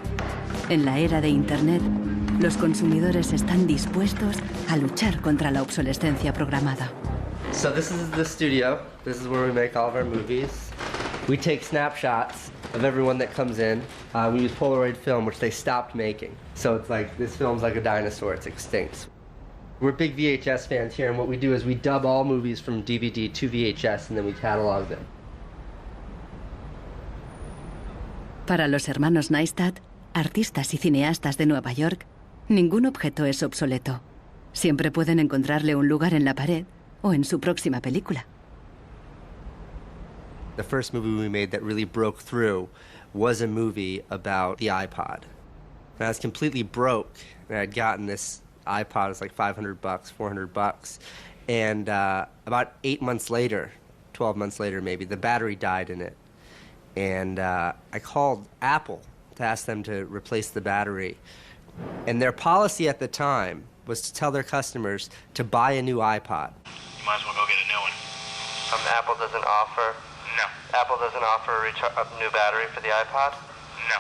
Speaker 1: En la era de Internet, los consumidores están dispuestos a luchar contra la obsolescencia programada.
Speaker 4: So this is the studio. This is where we make all of our movies. We take snapshots of everyone that comes in. We use Polaroid film, which they stopped making. So it's like, this film's like a dinosaur, it's extinct. We're big VHS fans here, and what we do is we dub all movies from DVD to VHS, and then we catalog them.
Speaker 1: Para los hermanos Neistat, artistas y cineastas de Nueva York, ningún objeto es obsoleto. Siempre pueden encontrarle un lugar en la pared o en su próxima película.
Speaker 4: The first movie we made that really broke through was a movie about the iPod. And I was completely broke, and I'd gotten this iPod. It was like $500, $400. And about 8 months later, 12 months later maybe, the battery died in it. And I called Apple to ask them to replace the battery. And their policy at the time was to tell their customers to buy a new iPod.
Speaker 15: You might as well go get a new one.
Speaker 4: Apple doesn't offer?
Speaker 15: No.
Speaker 4: Apple doesn't offer a new battery for the iPod?
Speaker 15: No.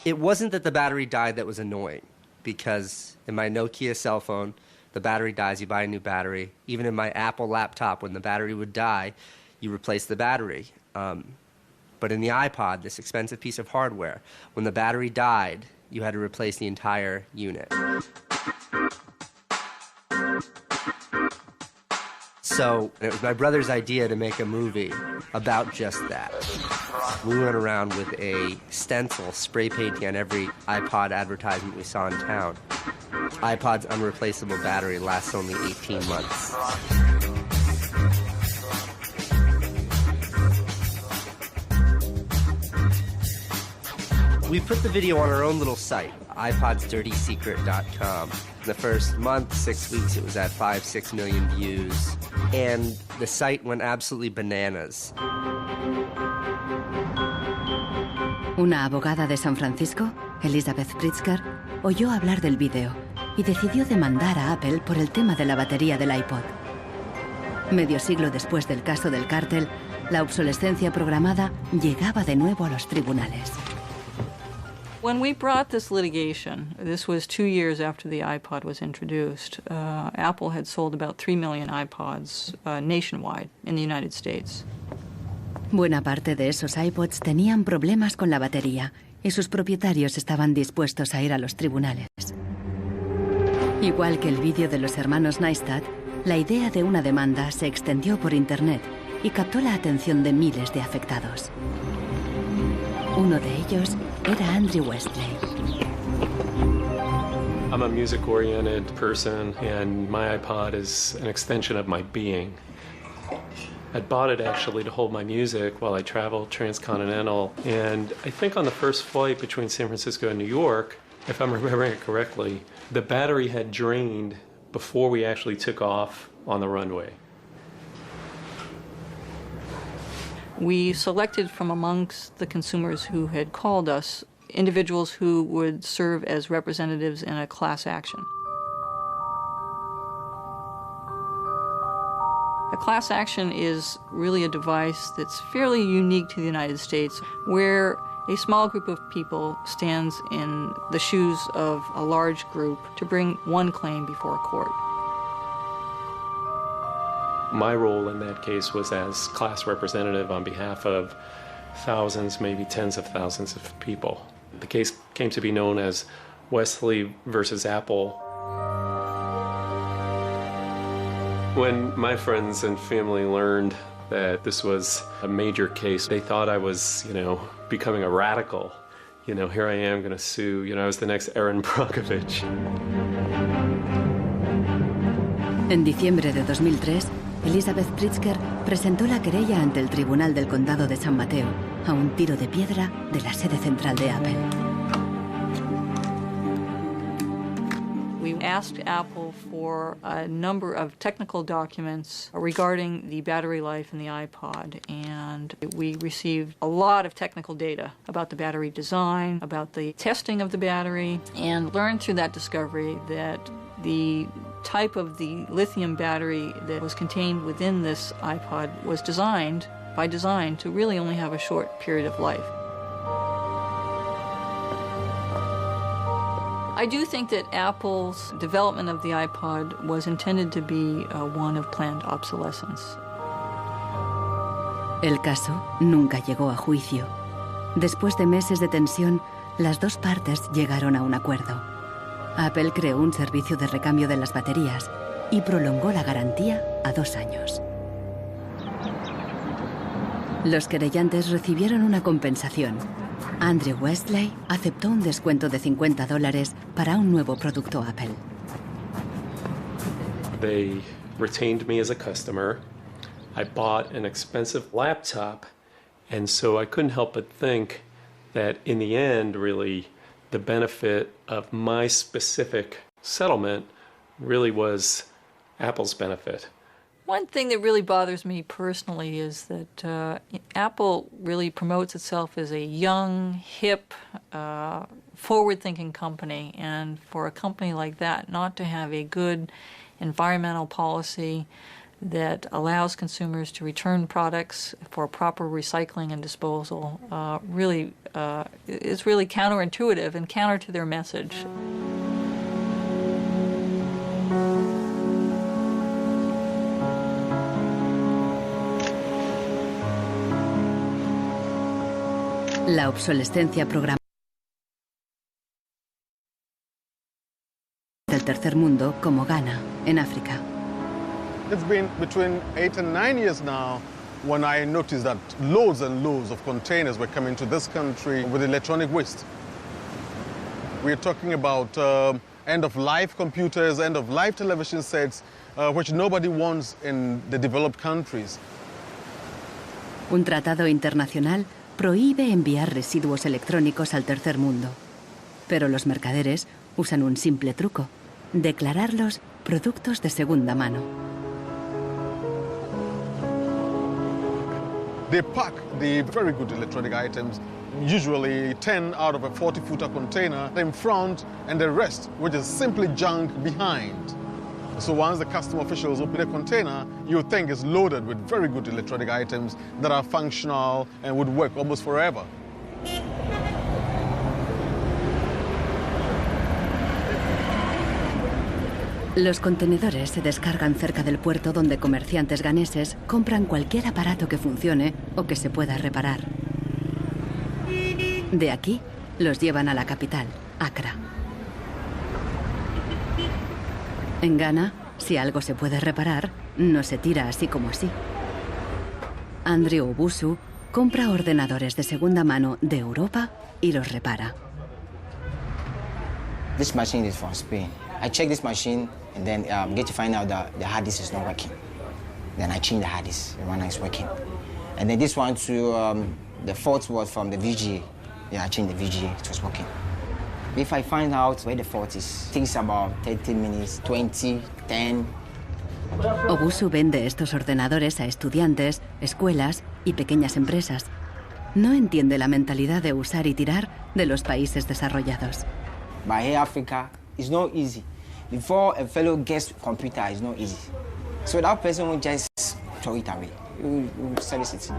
Speaker 4: It wasn't that the battery died that was annoying, because in my Nokia cell phone, the battery dies, you buy a new battery. Even in my Apple laptop, when the battery would die, you replace the battery. But in the iPod, this expensive piece of hardware, when the battery died, you had to replace the entire unit. So it was my brother's idea to make a movie about just that. We went around with a stencil spray painting on every iPod advertisement we saw in town. iPod's unreplaceable battery lasts only 18 months. We put the video on our own little site, iPodsDirtySecret.com. The first month, 6 weeks, it was at 5-6 million views. And the site went absolutely bananas.
Speaker 1: Una abogada de San Francisco, Elizabeth Pritzker, oyó hablar del vídeo y decidió demandar a Apple por el tema de la batería del iPod. Medio siglo después del caso del cártel, la obsolescencia programada llegaba de nuevo a los tribunales.
Speaker 5: When we brought this litigation, this was 2 years after the iPod was introduced, Apple had sold about 3 million iPods nationwide in the United States.
Speaker 1: Buena parte de esos iPods tenían problemas con la batería y sus propietarios estaban dispuestos a ir a los tribunales. Igual que el vídeo de los hermanos Neistat, la idea de una demanda se extendió por Internet y captó la atención de miles de afectados. Uno de ellos era Andrew Westley.
Speaker 9: I'm a music-oriented person, and my iPod is an extension of my being. I bought it actually to hold my music while I traveled transcontinental, and I think on the first flight between San Francisco and New York, if I'm remembering it correctly, the battery had drained before we actually took off on the runway.
Speaker 5: We selected from amongst the consumers who had called us individuals who would serve as representatives in a class action. A class action is really a device that's fairly unique to the United States, where a small group of people stands in the shoes of a large group to bring one claim before a court.
Speaker 9: My role in that case was as class representative on behalf of thousands, maybe tens of thousands of people. The case came to be known as Westley versus Apple. When my friends and family learned that this was a major case, they thought I was, becoming a radical. Here I am going to sue. I was the next Erin Brockovich.
Speaker 1: En diciembre de 2003, Elizabeth Pritzker presentó la querella ante el Tribunal del Condado de San Mateo, a un tiro de piedra de la sede central de Apple.
Speaker 5: We asked Apple for a number of technical documents regarding the battery life in the iPod, and we received a lot of technical data about the battery design, about the testing of the battery, and learned through that discovery that the type of the lithium battery that was contained within this iPod was designed, by design, to really only have a short period of life. I do think that Apple's development of the iPod was intended to be one of planned obsolescence.
Speaker 1: El caso nunca llegó a juicio. Después de meses de tensión, las dos partes llegaron a un acuerdo. Apple creó un servicio de recambio de las baterías y prolongó la garantía a 2 años. Los querellantes recibieron una compensación. Andrew Westley aceptó un descuento de $50 para un nuevo producto Apple.
Speaker 9: They retained me as a customer. I bought an expensive laptop, and so I couldn't help but think that in the end, really, the benefit of my specific settlement really was Apple's benefit.
Speaker 5: One thing that really bothers me personally is that Apple really promotes itself as a young, hip, forward-thinking company, and for a company like that not to have a good environmental policy that allows consumers to return products for proper recycling and disposal really is really counterintuitive and counter to their message.
Speaker 1: La obsolescencia programada del tercer mundo, como Ghana, en África.
Speaker 7: It's been between 8 and 9 years now when I noticed that loads and loads of containers were coming to this country with electronic waste. We're talking about end-of-life computers, end-of-life television sets, which nobody wants in the developed countries.
Speaker 1: Un tratado internacional prohíbe enviar residuos electrónicos al tercer mundo. Pero los mercaderes usan un simple truco: declararlos productos de segunda mano.
Speaker 7: They pack the very good electronic items, usually 10 out of a 40-footer container, in front, and the rest, which is simply junk, behind. So once the custom officials open a container, you think it's loaded with very good electronic items that are functional and would work almost forever.
Speaker 1: Los contenedores se descargan cerca del puerto donde comerciantes ganeses compran cualquier aparato que funcione o que se pueda reparar. De aquí los llevan a la capital, Accra. En Ghana, si algo se puede reparar, no se tira así como así. Andrew Obusu compra ordenadores de segunda mano de Europa y los repara.
Speaker 8: This machine is from Spain. I check this machine and then get to find out that the hard disk is not working. Then I change the hard disk, the one is working. And then this one too, the fault was from the VGA. Yeah, I changed the VGA, it was working. If I find out where the fault is, it takes about 30 minutes, 20, 10.
Speaker 1: Obusu vende estos ordenadores a estudiantes, escuelas y pequeñas empresas. No entiende la mentalidad de usar y tirar de los países desarrollados.
Speaker 8: But here Africa, it's not easy. Before a fellow gets computer, it's not easy. So that person will just throw it away. He will service it.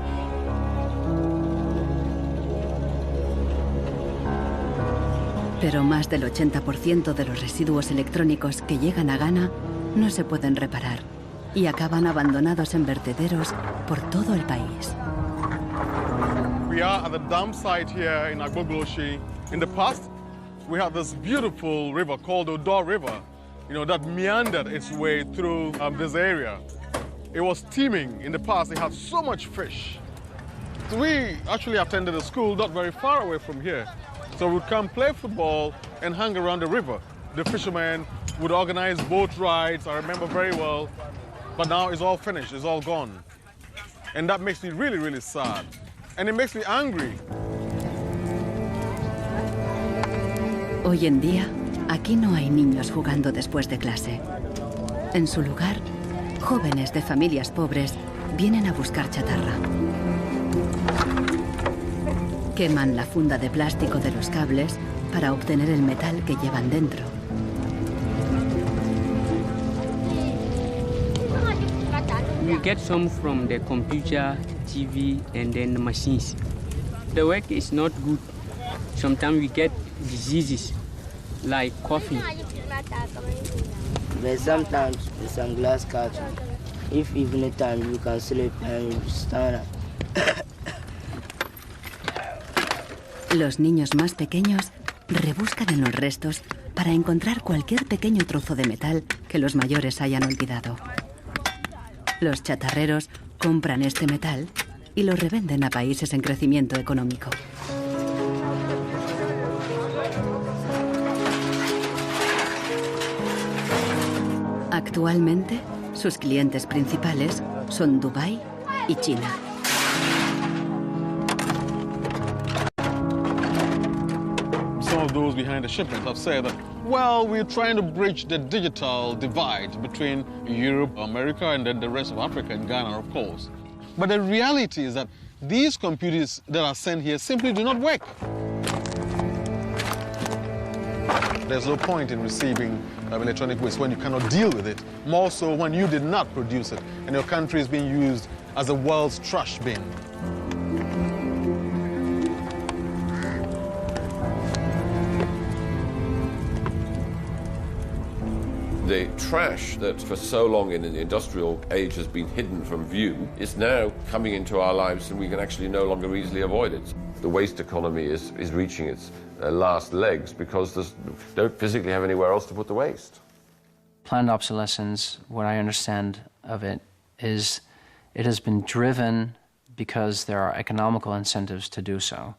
Speaker 1: Pero más del 80% de los residuos electrónicos que llegan a Ghana no se pueden reparar y acaban abandonados en vertederos por todo el país.
Speaker 7: We are at the dump site here in Agbogloshi. In the past, we had this beautiful river called Odo River, that meandered its way through this area. It was teeming in the past. It had so much fish. So we actually attended a school not very far away from here. So we'd come play football and hang around the river. The fishermen would organize boat rides, I remember very well. But now it's all finished, it's all gone. And that makes me really, really sad. And it makes me angry.
Speaker 1: Hoy en día, aquí no hay niños jugando después de clase. En su lugar, jóvenes de familias pobres vienen a buscar chatarra. Queman la funda de plástico de los cables para obtener el metal que llevan dentro.
Speaker 17: We get some from the computer, TV, and then the machines. The work is not good. Sometimes we get diseases like coughing.
Speaker 21: But sometimes with some glass carton, if evening time you can sleep and you stand up.
Speaker 1: Los niños más pequeños rebuscan en los restos para encontrar cualquier pequeño trozo de metal que los mayores hayan olvidado. Los chatarreros compran este metal y lo revenden a países en crecimiento económico. Actualmente, sus clientes principales son Dubái y China.
Speaker 7: Some of those behind the shipments have said that, well, we're trying to bridge the digital divide between Europe, America, and then the rest of Africa and Ghana, of course. But the reality is that these computers that are sent here simply do not work. There's no point in receiving electronic waste when you cannot deal with it, more so when you did not produce it and your country is being used as the world's trash bin.
Speaker 13: The trash that for so long in the industrial age has been hidden from view is now coming into our lives and we can actually no longer easily avoid it. The waste economy is reaching its last legs because they don't physically have anywhere else to put the waste.
Speaker 24: Planned obsolescence, what I understand
Speaker 6: of it is it has been driven because there are economical incentives to do so.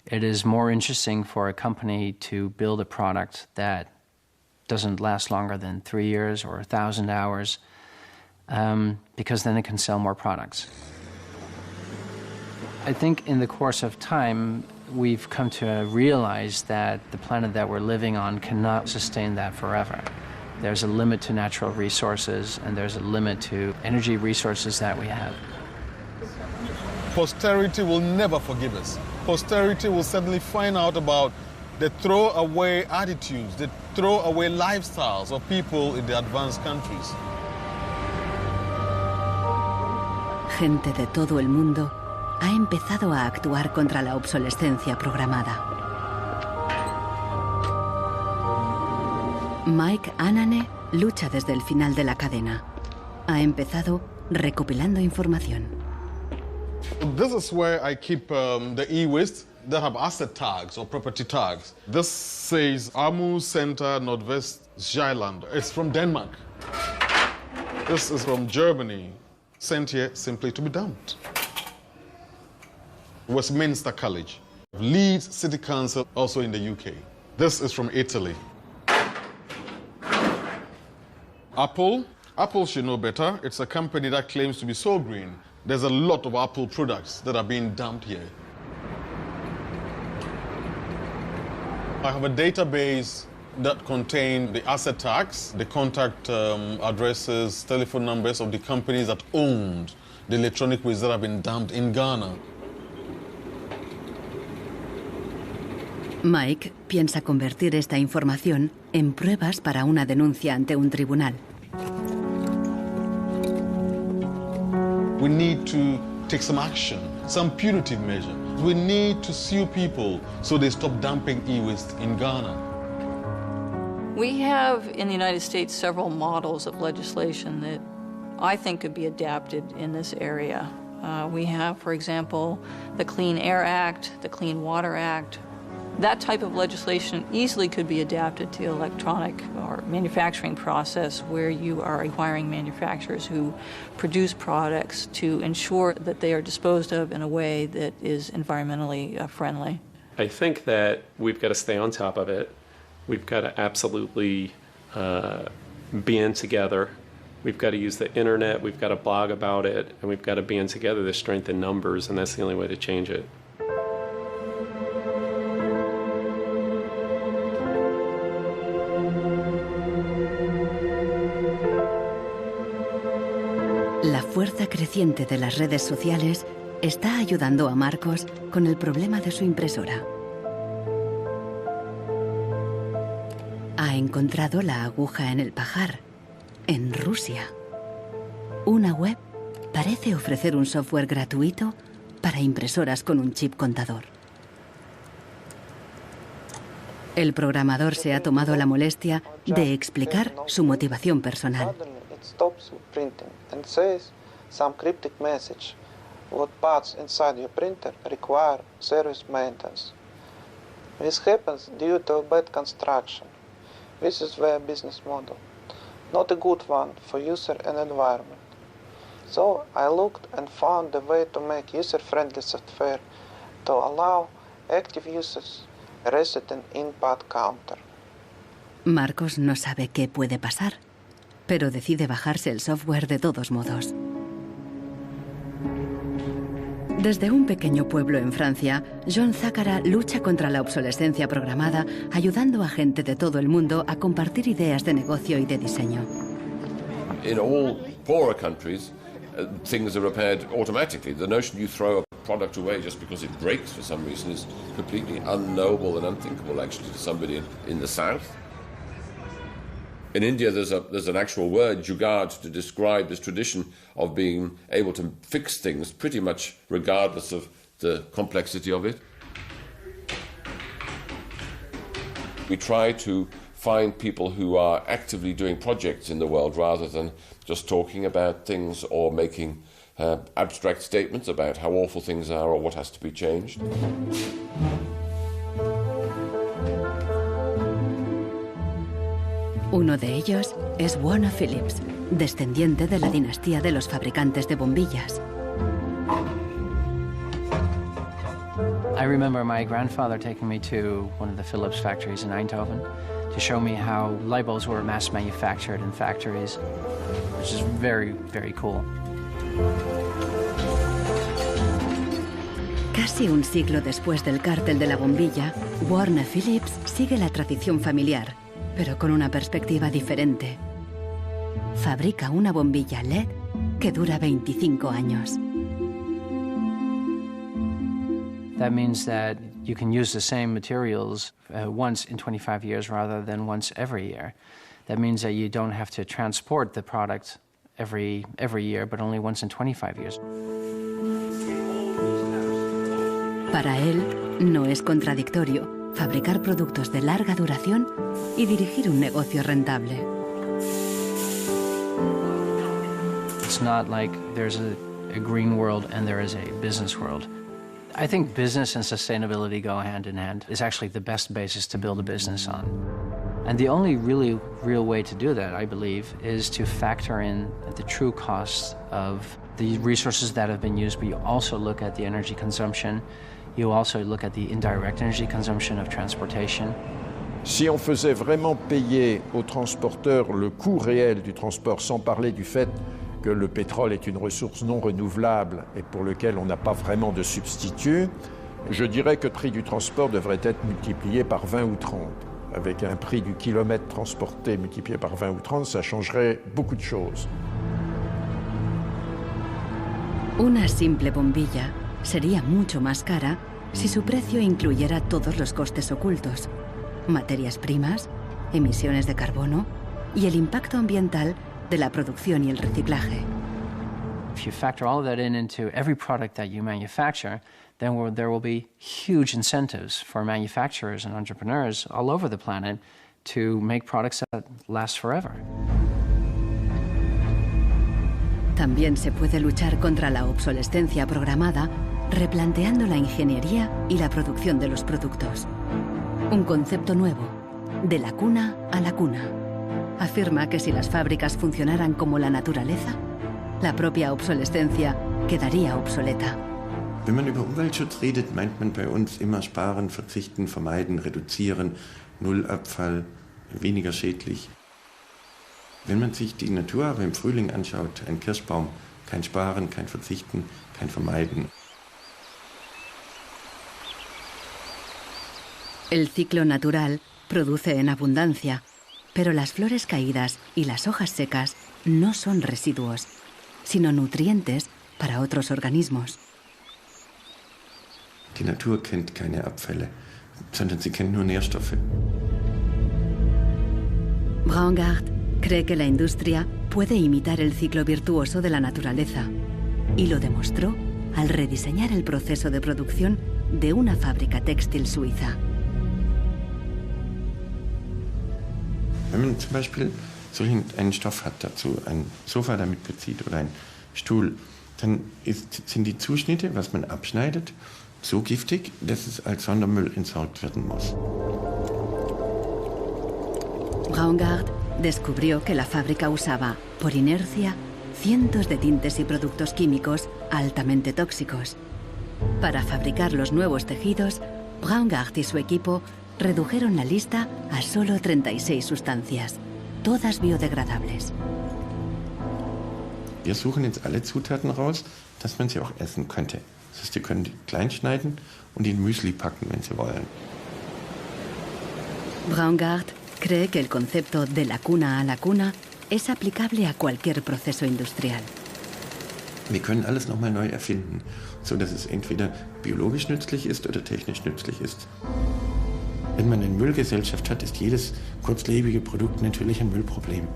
Speaker 6: It is more interesting for a company to build a product that doesn't last longer than 3 years or 1,000 hours, because then it can sell more products. I think in the course of time, we've come to realize that the planet that we're living on cannot sustain that forever. There's a limit to natural resources, and there's a limit to energy resources that we have.
Speaker 7: Posterity will never forgive us. Posterity will suddenly find out about the throwaway attitudes, the throwaway lifestyles of people in the advanced countries.
Speaker 1: Gente de todo el mundo ha empezado a actuar contra la obsolescencia programada. Mike Anane lucha desde el final de la cadena. Ha empezado recopilando información.
Speaker 7: This is where I keep the e-waste that have asset tags or property tags. This says Amu Center Nordvest Sjælland. It's from Denmark. This is from Germany, sent here simply to be dumped. Westminster College, Leeds City Council, also in the UK. This is from Italy. Apple should know better. It's a company that claims to be so green. There's a lot of Apple products that are being dumped here. I have a database that contains the asset tags, the contact addresses, telephone numbers of the companies that owned the electronic waste that have been dumped in Ghana.
Speaker 1: Mike piensa convertir esta información en pruebas para una denuncia ante un tribunal.
Speaker 7: We need to take some action, some punitive measure. We need to sue people so they stop dumping e-waste in Ghana.
Speaker 5: We have in the United States several models of legislation that I think could be adapted in this area. We have, for example, the Clean Air Act, the Clean Water Act. That type of legislation easily could be adapted to the electronic or manufacturing process where you are requiring manufacturers who produce products to ensure that they are disposed of in a way that is environmentally friendly.
Speaker 9: I think that we've got to stay on top of it. We've got to absolutely band together. We've got to use the internet, we've got to blog about it, and we've got to band together the strength in numbers, and that's the only way to change it.
Speaker 1: La fuerza creciente de las redes sociales está ayudando a Marcos con el problema de su impresora. Ha encontrado la aguja en el pajar, en Rusia. Una web parece ofrecer un software gratuito para impresoras con un chip contador. El programador se ha tomado la molestia de explicar su motivación personal.
Speaker 12: Stops printing and says some cryptic message. What parts inside your printer require service maintenance. This happens due to a bad construction. This is their business model. Not a good one for user and environment. So I looked and found a way to make user-friendly software to allow active users reset an input counter.
Speaker 1: Marcos no sabe qué puede pasar, pero decide bajarse el software de todos modos. Desde un pequeño pueblo en Francia, John Zácara lucha contra la obsolescencia programada, ayudando a gente de todo el mundo a compartir ideas de negocio y de diseño.
Speaker 13: In all poorer countries, things are repaired automatically. The notion you throw a product away just because it breaks for some reason is completely unknowable and unthinkable, actually, to somebody in the south. In India, there's an actual word, jugaad, to describe this tradition of being able to fix things pretty much regardless of the complexity of it. We try to find people who are actively doing projects in the world rather than just talking about things or making abstract statements about how awful things are or what has to be changed.
Speaker 1: Uno de ellos es Warner Phillips, descendiente de la dinastía de los fabricantes de bombillas.
Speaker 6: I remember my grandfather taking me to one of the Philips factories in Eindhoven to show me how light bulbs were mass manufactured in factories, which is very, very cool.
Speaker 1: Casi un siglo después del cártel de la bombilla, Warner Phillips sigue la tradición familiar, pero con una perspectiva diferente. Fabrica una bombilla LED que dura 25 años.
Speaker 6: That means that you can use the same materials once in 25 years rather than once every year. That means that you don't have to transport the product every year, but only once in 25 years.
Speaker 1: Para él, no es contradictorio fabricar productos de larga duración y dirigir un negocio rentable.
Speaker 6: It's not like there's a green world and there is a business world. I think business and sustainability go hand in hand. It's actually the best basis to build a business on. And the only really real way to do that, I believe, is to factor in the true costs of the resources that have been used, but you also look at the energy consumption. You also look at the indirect energy consumption of transportation.
Speaker 11: Si on faisait vraiment payer aux transporteurs le coût réel du transport, sans parler du fait que le pétrole est une ressource non renouvelable et pour lequel on n'a pas vraiment de substitut, je dirais que le prix du transport devrait être multiplié par 20 ou 30. Avec un prix du kilomètre transporté multiplié par 20 ou 30, ça changerait beaucoup de choses.
Speaker 1: Una simple bombilla sería mucho más cara si su precio incluyera todos los costes ocultos, materias primas, emisiones de carbono y el impacto ambiental de la producción y el reciclaje.
Speaker 6: If you factor all of that into every product that you manufacture, then there will be huge incentives for manufacturers and entrepreneurs all over the planet to make products that last forever.
Speaker 1: También se puede luchar contra la obsolescencia programada replanteando la ingeniería y la producción de los productos. Un concepto nuevo, de la cuna a la cuna. Afirma que si las fábricas funcionaran como la naturaleza, la propia obsolescencia quedaría obsoleta.
Speaker 2: Wenn man über Umweltschutz redet, meint man bei uns immer sparen, verzichten, vermeiden, reduzieren, Nullabfall, weniger schädlich. Wenn man sich die Natur aber im Frühling anschaut, ein Kirschbaum, kein Sparen, kein Verzichten, kein Vermeiden.
Speaker 1: El ciclo natural produce en abundancia, pero las flores caídas y las hojas secas no son residuos, sino nutrientes para otros organismos.
Speaker 2: Die Natur kennt keine Abfälle, sondern sie kennt nur Nährstoffe.
Speaker 1: Braungart cree que la industria puede imitar el ciclo virtuoso de la naturaleza y lo demostró al rediseñar el proceso de producción de una fábrica textil suiza.
Speaker 2: Wenn man zum Beispiel so einen Stoff hat, dazu ein Sofa damit bezieht oder einen Stuhl, dann sind die Zuschnitte, was man abschneidet, so giftig, dass es als Sondermüll entsorgt werden muss.
Speaker 1: Braungart descubrió que la fábrica usaba, por inercia, cientos de tintes y productos químicos altamente tóxicos. Para fabricar los nuevos tejidos, Braungart y su equipo redujeron la lista a solo 36 sustancias, todas biodegradables.
Speaker 2: Wir suchen jetzt alle Zutaten raus, dass man sie auch essen könnte. Das heißt, Sie können die klein schneiden und in Müsli packen, wenn Sie wollen.
Speaker 1: Braungart cree que el concepto de la cuna a la cuna es aplicable a cualquier proceso industrial.
Speaker 2: Wir können alles nochmal neu erfinden, sodass es entweder biologisch nützlich ist oder technisch nützlich ist. Wenn man eine Müllgesellschaft hat, ist jedes kurzlebige Produkt natürlich ein Müllproblem.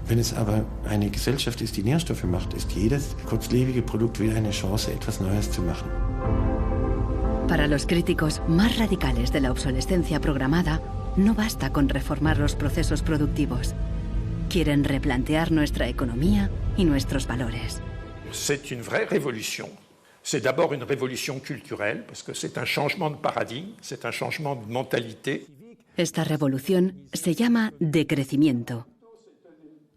Speaker 2: Wenn es aber eine Gesellschaft ist, die Nährstoffe macht, ist jedes kurzlebige Produkt wieder eine Chance, etwas Neues zu machen.
Speaker 1: Para los críticos más radicales de la obsolescencia programada, no basta con reformar los procesos productivos. Quieren replantear nuestra economía y nuestros valores.
Speaker 11: C'est une vraie révolution. C'est d'abord une révolution culturelle, parce que c'est un changement de paradigme, c'est un changement de mentalité.
Speaker 1: Esta revolución se llama decrecimiento.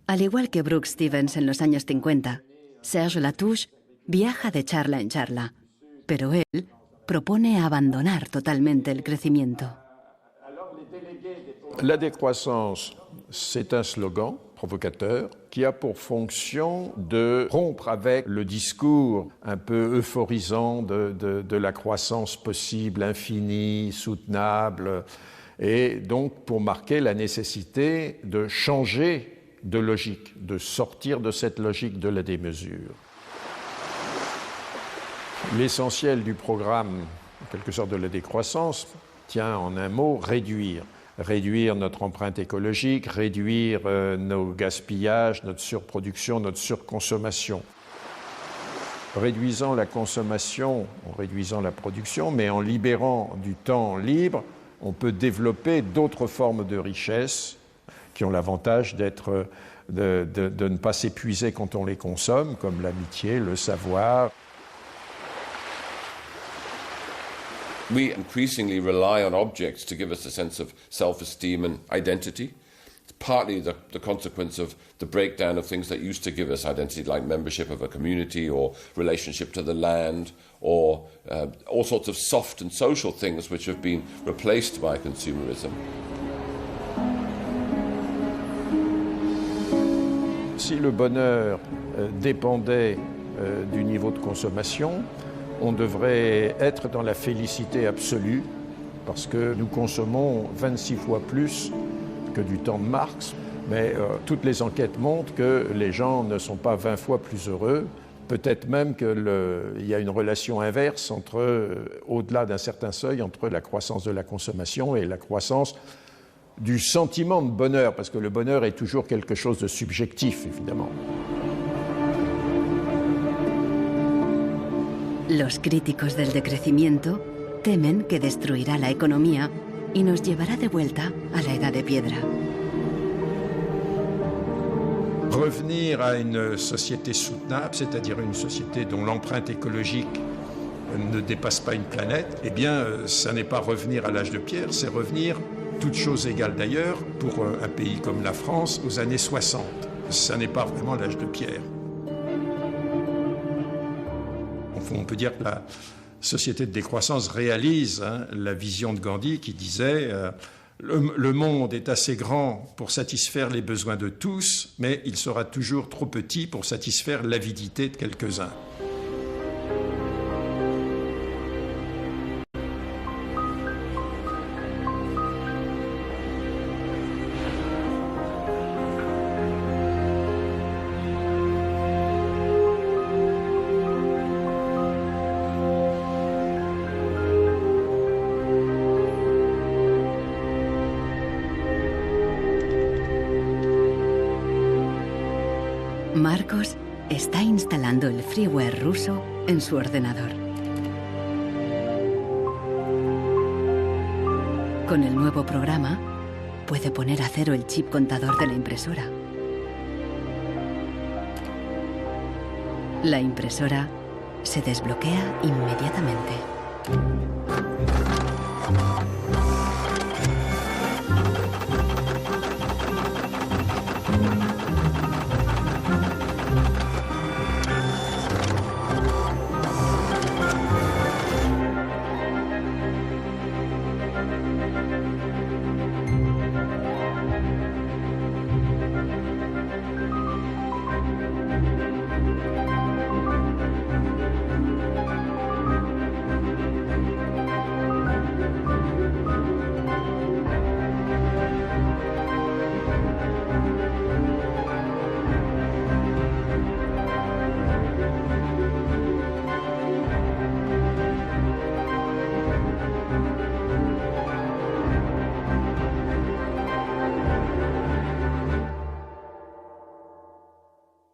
Speaker 1: Al igual que Brooks Stevens en los años 50, Serge Latouche viaja de charla en charla, pero él propone abandonar totalmente el crecimiento.
Speaker 11: La décroissance, c'est un slogan provocateur qui a pour fonction de rompre avec le discours un peu euphorisant de la croissance possible, infinie, soutenable, et donc pour marquer la nécessité de changer de logique, de sortir de cette logique de la démesure. L'essentiel du programme, en quelque sorte de la décroissance, tient en un mot réduire. Réduire notre empreinte écologique, réduire nos gaspillages, notre surproduction, notre surconsommation. Réduisant la consommation, en réduisant la production, mais en libérant du temps libre, on peut développer d'autres formes de richesse qui ont l'avantage d'être, de ne pas s'épuiser quand on les consomme, comme l'amitié, le savoir.
Speaker 13: We increasingly rely on objects to give us a sense of self-esteem and identity. It's partly the consequence of the breakdown of things that used to give us identity, like membership of a community or relationship to the land, or all sorts of soft and social things which have been replaced by consumerism.
Speaker 11: Si le bonheur dépendait du niveau de consommation, on devrait être dans la félicité absolue, parce que nous consommons 26 fois plus que du temps de Marx, mais toutes les enquêtes montrent que les gens ne sont pas 20 fois plus heureux, peut-être même qu'il y a une relation inverse au-delà d'un certain seuil, entre la croissance de la consommation et la croissance du sentiment de bonheur, parce que le bonheur est toujours quelque chose de subjectif, évidemment.
Speaker 1: Los críticos del decrecimiento temen que destruirá la economía y nos llevará de vuelta a la Edad de Piedra.
Speaker 11: Revenir à une société soutenable, c'est-à-dire une société dont l'empreinte écologique ne dépasse pas une planète, eh bien, ça n'est pas revenir à l'âge de pierre, c'est revenir, toutes choses égales d'ailleurs, pour un pays comme la France, aux années 60. Ça n'est pas vraiment l'âge de pierre. On peut dire que la société de décroissance réalise la vision de Gandhi qui disait le monde est assez grand pour satisfaire les besoins de tous, mais il sera toujours trop petit pour satisfaire l'avidité de quelques-uns.
Speaker 1: Marcos está instalando el freeware ruso en su ordenador. Con el nuevo programa, puede poner a cero el chip contador de la impresora. La impresora se desbloquea inmediatamente.